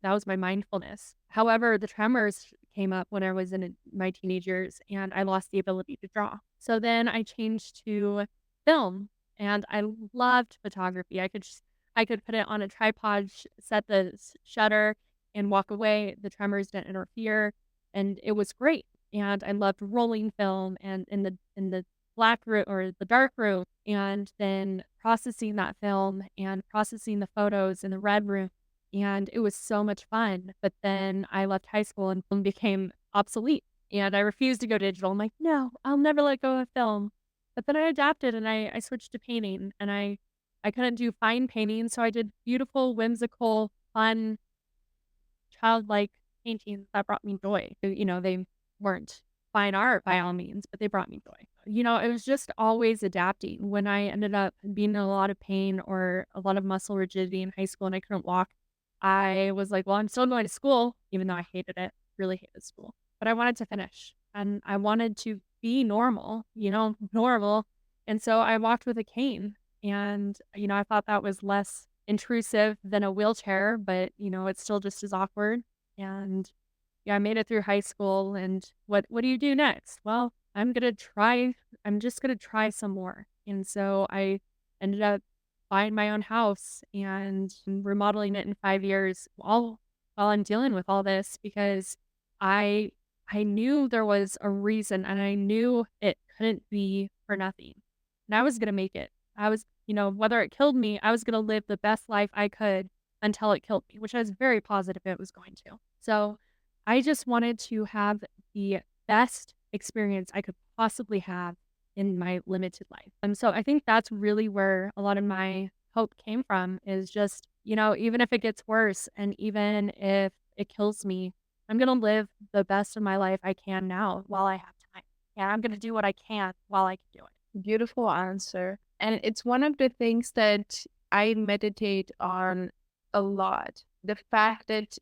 that was my mindfulness. However, the tremors came up when I was in my teenage years, and I lost the ability to draw. So then I changed to film, and I loved photography. I could put it on a tripod, set the shutter, and walk away. The tremors didn't interfere, and it was great. And I loved rolling film and in the black room or the dark room, and then processing that film and processing the photos in the red room. And it was so much fun. But then I left high school and film became obsolete. And I refused to go digital. I'm like, no, I'll never let go of film. But then I adapted and I switched to painting, and I couldn't do fine painting, so I did beautiful, whimsical, fun, childlike paintings that brought me joy. They weren't fine art by all means, but they brought me joy. It was just always adapting. When I ended up being in a lot of pain or a lot of muscle rigidity in high school and I couldn't walk, I was like, well, I'm still going to school, even though I hated it, really hated school. But I wanted to finish and I wanted to be normal, normal. And so I walked with a cane, and, I thought that was less intrusive than a wheelchair, but, it's still just as awkward. And yeah, I made it through high school, and what do you do next? Well, I'm just gonna try some more. And so I ended up buying my own house and remodeling it in 5 years while I'm dealing with all this because I I knew there was a reason and I knew it couldn't be for nothing. And I was gonna make it. I was, whether it killed me, I was gonna live the best life I could until it killed me, which I was very positive it was going to. So I just wanted to have the best experience I could possibly have in my limited life. So I think that's really where a lot of my hope came from is just, even if it gets worse and even if it kills me, I'm going to live the best of my life I can now while I have time. And I'm going to do what I can while I can do it. Beautiful answer. And it's one of the things that I meditate on a lot. The fact that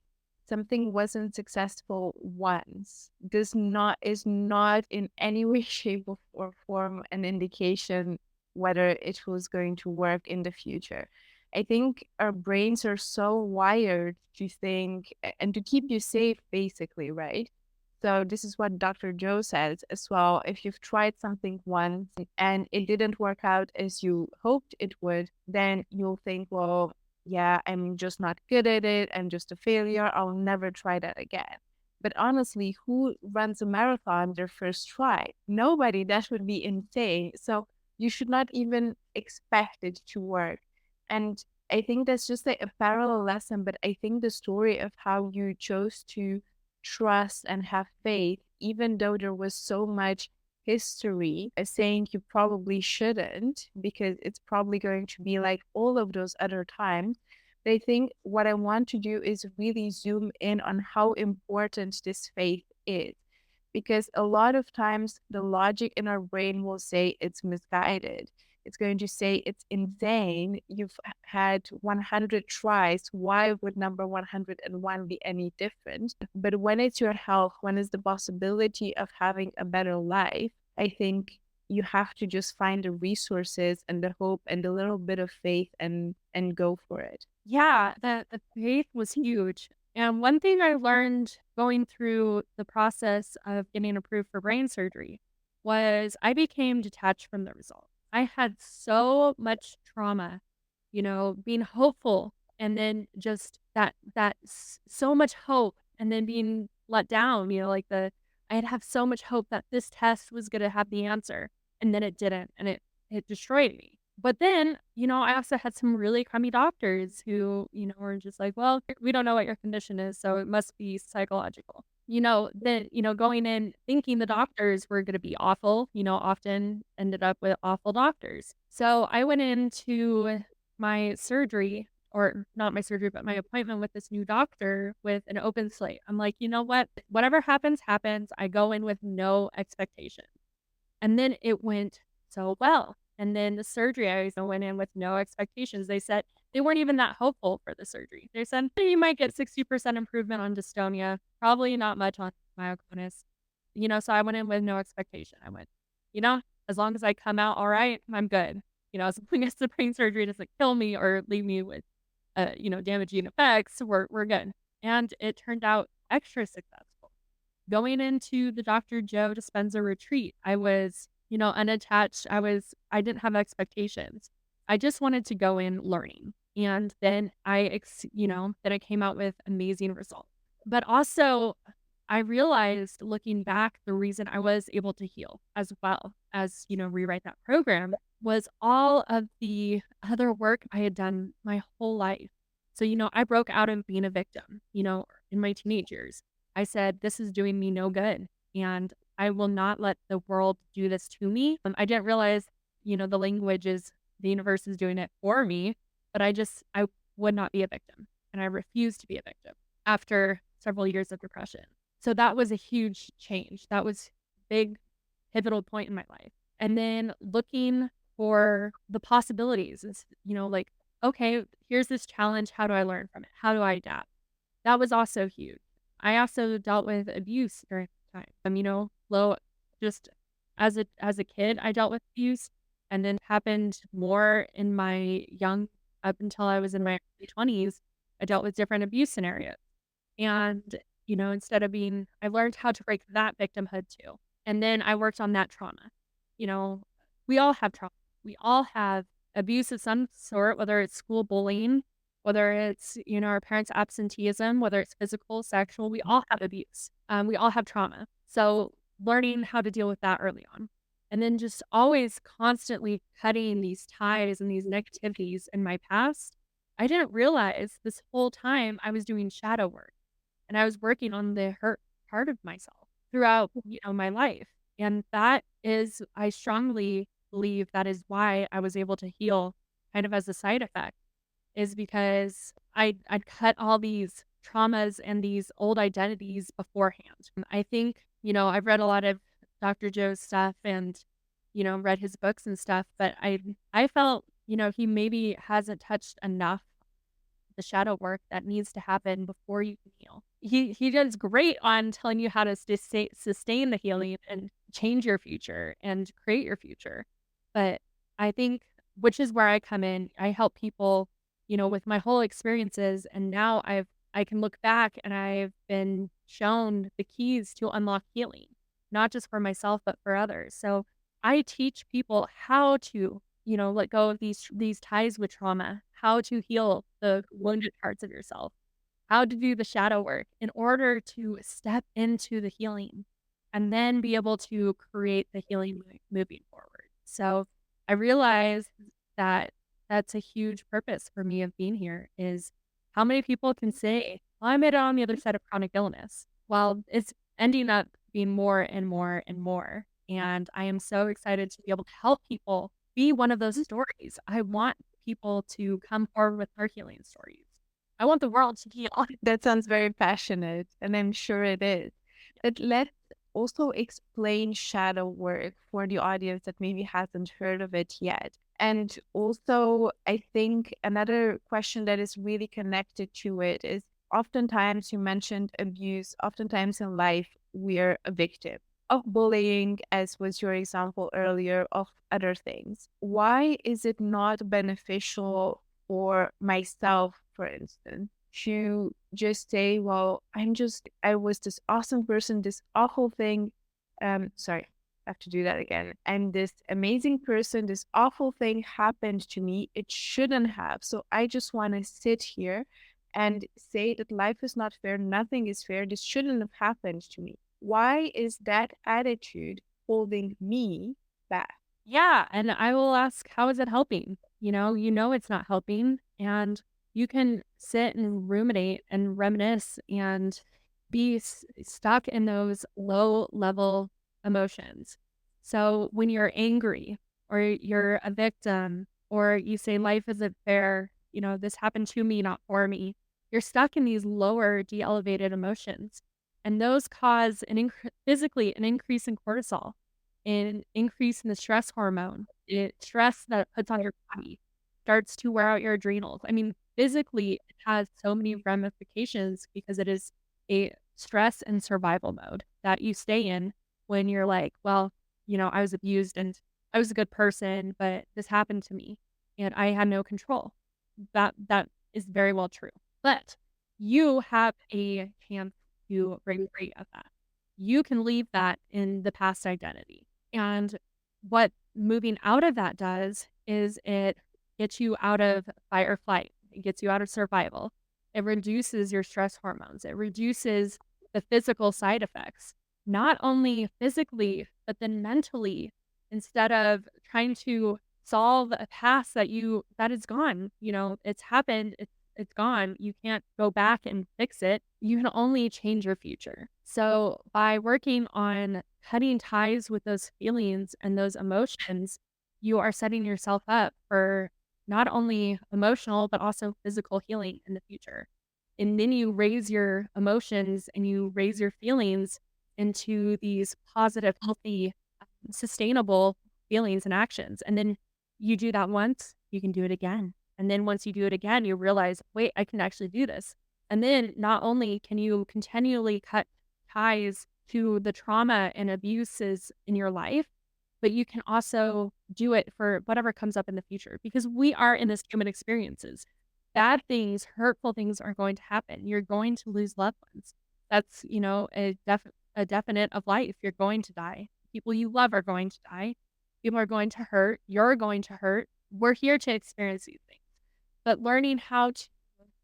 something wasn't successful once is not in any way, shape, or form an indication whether it was going to work in the future. I think our brains are so wired to think and to keep you safe, basically, right? So this is what Dr. Joe says as well. If you've tried something once and it didn't work out as you hoped it would, then you'll think, well, yeah, I'm just not good at it. I'm just a failure. I'll never try that again. But honestly, who runs a marathon their first try? Nobody. That would be insane. So you should not even expect it to work. And I think that's just like a parallel lesson. But I think the story of how you chose to trust and have faith, even though there was so much history saying you probably shouldn't, because it's probably going to be like all of those other times. But I think what I want to do is really zoom in on how important this faith is. Because a lot of times the logic in our brain will say it's misguided. It's going to say it's insane. You've had 100 tries. Why would number 101 be any different? But when it's your health, when it's the possibility of having a better life, I think you have to just find the resources and the hope and a little bit of faith and go for it. Yeah, the faith was huge. And one thing I learned going through the process of getting approved for brain surgery was I became detached from the results. I had so much trauma, being hopeful and then just so much hope and then being let down, like I'd have so much hope that this test was going to have the answer and then it didn't and it destroyed me. But then, I also had some really crummy doctors who, were just like, well, we don't know what your condition is, so it must be psychological. Going in thinking the doctors were gonna be awful, often ended up with awful doctors. So I went into my surgery or not my surgery, but my appointment with this new doctor with an open slate. I'm like, "You know what? Whatever happens, happens." I go in with no expectation. And then it went so well. And then the surgery, I also went in with no expectations. They said they weren't even that hopeful for the surgery. They said, "You might get 60% improvement on dystonia, probably not much on myoclonus." So I went in with no expectation. I went, as long as I come out all right, I'm good. As long as the brain surgery doesn't kill me or leave me with, damaging effects, we're good. And it turned out extra successful. Going into the Dr. Joe Dispenza retreat, I was, unattached. I didn't have expectations. I just wanted to go in learning. And then then I came out with amazing results. But also, I realized looking back, the reason I was able to heal as well as, rewrite that program was all of the other work I had done my whole life. So, I broke out of being a victim, in my teenage years. I said, "This is doing me no good, and I will not let the world do this to me." I didn't realize, the language is the universe is doing it for me, but I would not be a victim, and I refused to be a victim after several years of depression. So that was a huge change. That was big pivotal point in my life. And then looking for the possibilities is, like, okay, here's this challenge. How do I learn from it? How do I adapt? That was also huge. I also dealt with abuse during that time. Low just as a kid, I dealt with abuse and then happened more in my young up until I was in my early 20s. I dealt with different abuse scenarios. And, instead of being I learned how to break that victimhood too. And then I worked on that trauma. You know, we all have trauma. We all have abuse of some sort, whether it's school bullying, whether it's, our parents' absenteeism, whether it's physical, sexual, we all have abuse. We all have trauma. So learning how to deal with that early on. And then just always constantly cutting these ties and these negativities in my past. I didn't realize this whole time I was doing shadow work and I was working on the hurt part of myself throughout, my life. And that is I strongly believe that is why I was able to heal kind of as a side effect is because I'd cut all these traumas and these old identities beforehand. I think, I've read a lot of Dr. Joe's stuff and, read his books and stuff, but I felt, he maybe hasn't touched enough the shadow work that needs to happen before you can heal. He does great on telling you how to sustain the healing and change your future and create your future. But I think which is where I come in. I help people, with my whole experiences and now I can look back and I've been shown the keys to unlock healing, not just for myself but for others. So I teach people how to let go of these ties with trauma, how to heal the wounded parts of yourself, how to do the shadow work in order to step into the healing and then be able to create the healing moving forward. So I realized that that's a huge purpose for me of being here is how many people can say, well, I made it on the other side of chronic illness. Well, it's ending up being more and more and more. And I am so excited to be able to help people be one of those stories. I want people to come forward with their healing stories. I want the world to heal. That sounds very passionate, and I'm sure it is. But let's also explain shadow work for the audience that maybe hasn't heard of it yet. And also, I think another question that is really connected to it is oftentimes you mentioned abuse, oftentimes in life, we're a victim of bullying, as was your example earlier, of other things. Why is it not beneficial for myself, for instance, to just say, well, I was this awesome person, this awful thing. Sorry. have to do that again. And this amazing person, this awful thing happened to me. It shouldn't have. So I just want to sit here and say that life is not fair. Nothing is fair. This shouldn't have happened to me. Why is that attitude holding me back? Yeah, and I will ask, "How is it helping?" You know it's not helping, and you can sit and ruminate and reminisce and be stuck in those low-level emotions. So, when you're angry or you're a victim or you say, "Life isn't fair," "This happened to me, not for me," you're stuck in these lower de-elevated emotions, and those cause physically an increase in cortisol, an increase in the stress hormone. Stress that it puts on your body starts to wear out your adrenals. I mean, physically, it has so many ramifications because it is a stress and survival mode that you stay in when you're like, well, I was abused and I was a good person, but this happened to me and I had no control. That is very well true. But you have a chance to break free of that. You can leave that in the past identity. And what moving out of that does is it gets you out of fight or flight. It gets you out of survival. It reduces your stress hormones. It reduces the physical side effects, not only physically, but then mentally. Instead of trying to solve a past that is gone, it's happened, it's gone. You can't go back and fix it. You can only change your future. So by working on cutting ties with those feelings and those emotions, you are setting yourself up for not only emotional, but also physical healing in the future. And then you raise your emotions and you raise your feelings into these positive, healthy, sustainable feelings and actions. And then you do that once, you can do it again. And then once you do it again, you realize, wait, I can actually do this. And then not only can you continually cut ties to the trauma and abuses in your life, but you can also do it for whatever comes up in the future because we are in this human experiences. Bad things, hurtful things are going to happen. You're going to lose loved ones. That's, a definite of life. You're going to die. People you love are going to die. People are going to hurt. You're going to hurt. We're here to experience these things. But learning how to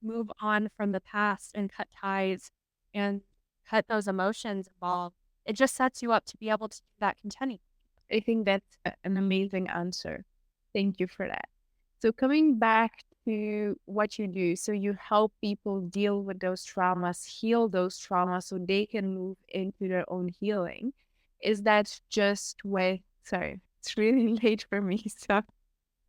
move on from the past and cut ties and cut those emotions involved, it just sets you up to be able to do that continually. I think that's an amazing answer. Thank you for that. So, coming back to what you do, so you help people deal with those traumas, heal those traumas so they can move into their own healing. Is that just with, sorry, it's really late for me. So,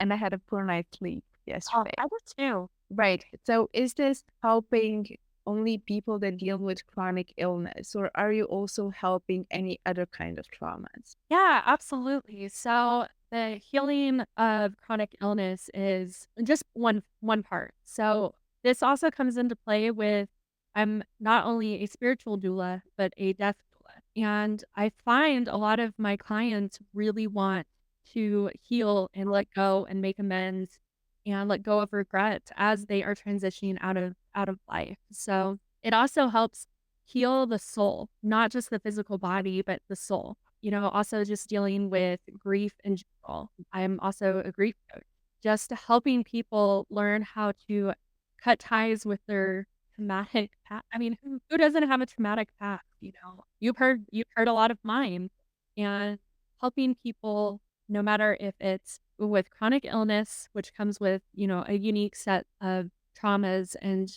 and I had a poor night's sleep Oh, yesterday. I do too. Right. So, is this helping only people that deal with chronic illness, or are you also helping any other kind of traumas? Yeah, absolutely. So the healing of chronic illness is just one part. So this also comes into play with I'm not only a spiritual doula, but a death doula. And I find a lot of my clients really want to heal and let go and make amends and let go of regret as they are transitioning out of life. So it also helps heal the soul, not just the physical body, but the soul. Also just dealing with grief in general. I'm also a grief coach, just helping people learn how to cut ties with their traumatic past. I mean, who doesn't have a traumatic past? You've heard a lot of mine, and helping people, no matter if it's with chronic illness, which comes with a unique set of traumas and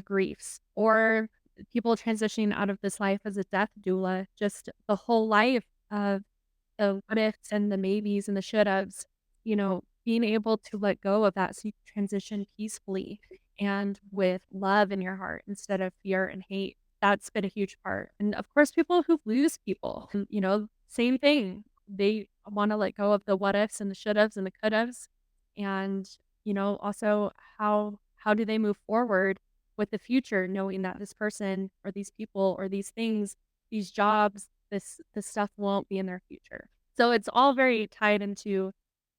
griefs, or people transitioning out of this life as a death doula, just the whole life of the what ifs and the maybes and the should haves, being able to let go of that so you can transition peacefully and with love in your heart instead of fear and hate. That's been a huge part. And of course, people who lose people, same thing. They want to let go of the what ifs and the should haves and the could haves. And, also how do they move forward with the future, knowing that this person or these people or these things, these jobs, this stuff won't be in their future. So it's all very tied into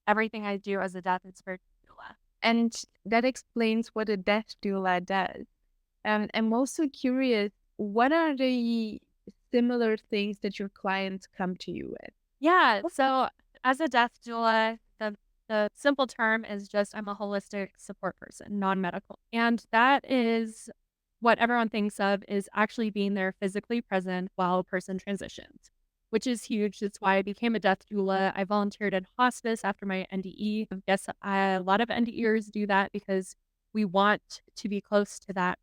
everything I do as a death and spiritual doula. And that explains what a death doula does. I'm also curious, what are the similar things that your clients come to you with? Yeah, so as a death doula, the simple term is just I'm a holistic support person, non-medical. And that is what everyone thinks of is actually being there physically present while a person transitions, which is huge. It's why I became a death doula. I volunteered in hospice after my NDE. I guess a lot of NDErs do that because we want to be close to that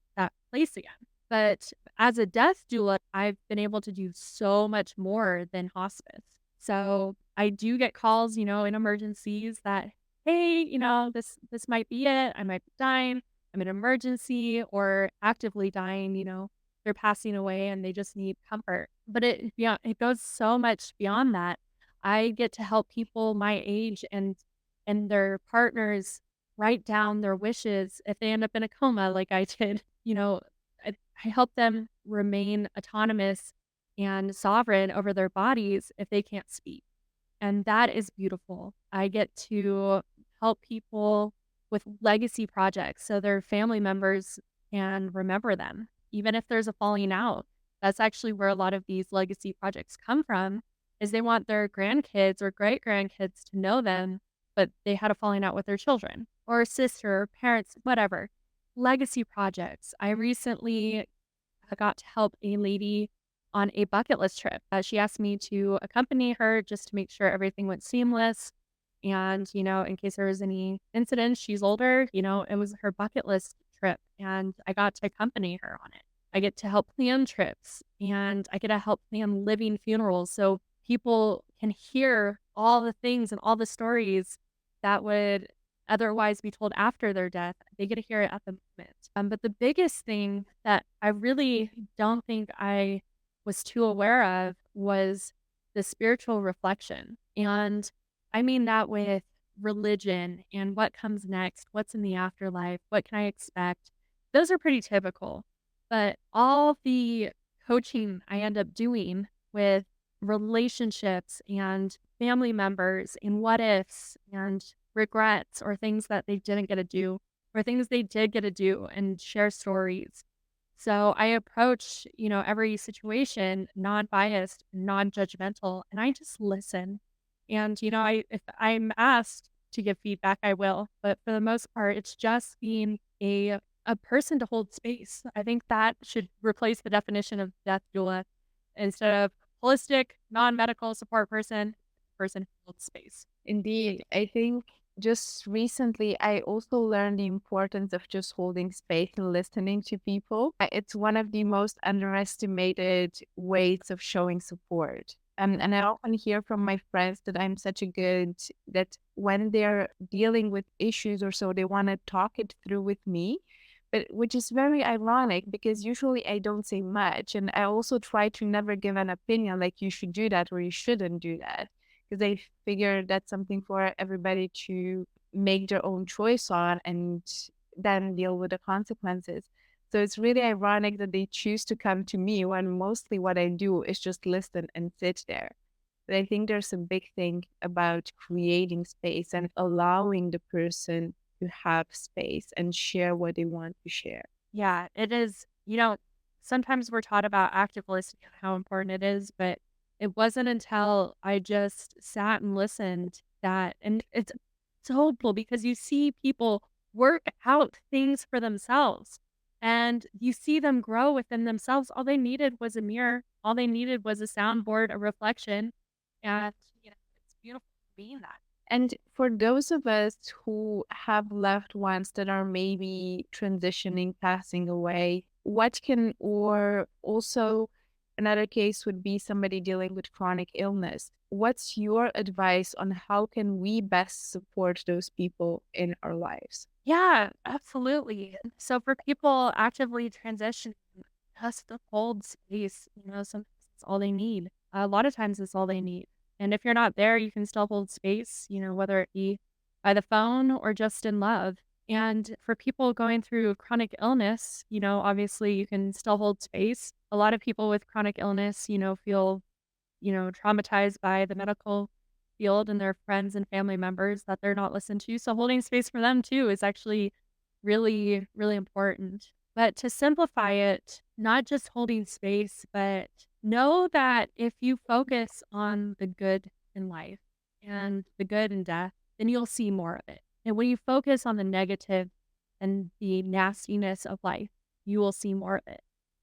place again. But as a death doula, I've been able to do so much more than hospice. So I do get calls, in emergencies that, hey, this might be it. I might be dying. I'm in emergency or actively dying, they're passing away and they just need comfort. But it goes so much beyond that. I get to help people my age and their partners write down their wishes if they end up in a coma like I did. I help them remain autonomous and sovereign over their bodies if they can't speak. And that is beautiful. I get to help people with legacy projects so their family members can remember them, even if there's a falling out. That's actually where a lot of these legacy projects come from, is they want their grandkids or great grandkids to know them, but they had a falling out with their children or a sister or parents, whatever. Legacy projects. I recently got to help a lady on a bucket list trip. She asked me to accompany her just to make sure everything went seamless. And, in case there was any incidents, she's older, it was her bucket list trip. And I got to accompany her on it. I get to help plan trips and I get to help plan living funerals. So people can hear all the things and all the stories that would otherwise be told after their death. They get to hear it at the moment. But the biggest thing that I really don't think I was too aware of was the spiritual reflection. And I mean that with religion and what comes next, what's in the afterlife, what can I expect? Those are pretty typical. But all the coaching I end up doing with relationships and family members and what ifs and regrets or things that they didn't get to do or things they did get to do and share stories. So I approach, every situation non-biased, non-judgmental, and I just listen. And, if I'm asked to give feedback, I will. But for the most part, it's just being a person to hold space. I think that should replace the definition of death doula instead of holistic, non-medical support person who holds space. Indeed, I think just recently I also learned the importance of just holding space and listening to people. It's one of the most underestimated ways of showing support. And I often hear from my friends that I'm such a good, that when they're dealing with issues or so, they want to talk it through with me. But which is very ironic because usually I don't say much. And I also try to never give an opinion like you should do that or you shouldn't do that because I figure that's something for everybody to make their own choice on and then deal with the consequences. So it's really ironic that they choose to come to me when mostly what I do is just listen and sit there. But I think there's a big thing about creating space and allowing the person to have space and share what they want to share. Yeah, it is. Sometimes we're taught about active listening and how important it is, but it wasn't until I just sat and listened and it's so cool because you see people work out things for themselves and you see them grow within themselves. All they needed was a mirror. All they needed was a soundboard, a reflection. And, it's beautiful being that. And for those of us who have loved ones that are maybe transitioning, passing away, what can, or also another case would be somebody dealing with chronic illness. What's your advice on how can we best support those people in our lives? Yeah, absolutely. So for people actively transitioning, just to hold space, sometimes it's all they need. A lot of times it's all they need. And if you're not there, you can still hold space, whether it be by the phone or just in love. And for people going through chronic illness, obviously you can still hold space. A lot of people with chronic illness, feel traumatized by the medical field and their friends and family members that they're not listened to. So holding space for them too is actually really, really important. But to simplify it, not just holding space, but know that if you focus on the good in life and the good in death, then you'll see more of it. And when you focus on the negative and the nastiness of life, you will see more of it.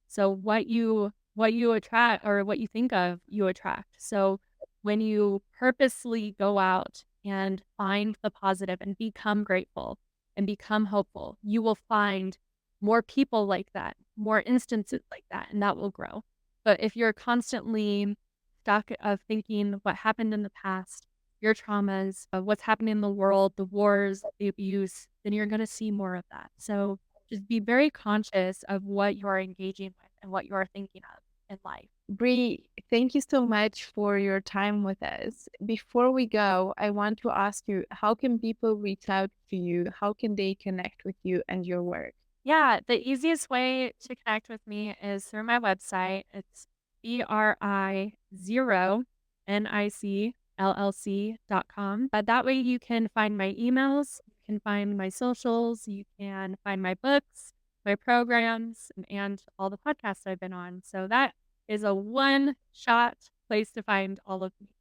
So what you attract or what you think of, you attract. So when you purposely go out and find the positive and become grateful and become hopeful, you will find more people like that, more instances like that, and that will grow. But if you're constantly stuck of thinking what happened in the past, your traumas, of what's happening in the world, the wars, the abuse, then you're going to see more of that. So just be very conscious of what you are engaging with and what you are thinking of in life. Bree, thank you so much for your time with us. Before we go, I want to ask you, how can people reach out to you? How can they connect with you and your work? Yeah, the easiest way to connect with me is through my website. It's BRI0NICLLC.com. But that way you can find my emails, you can find my socials, you can find my books, my programs, and all the podcasts I've been on. So that is a one shot place to find all of me.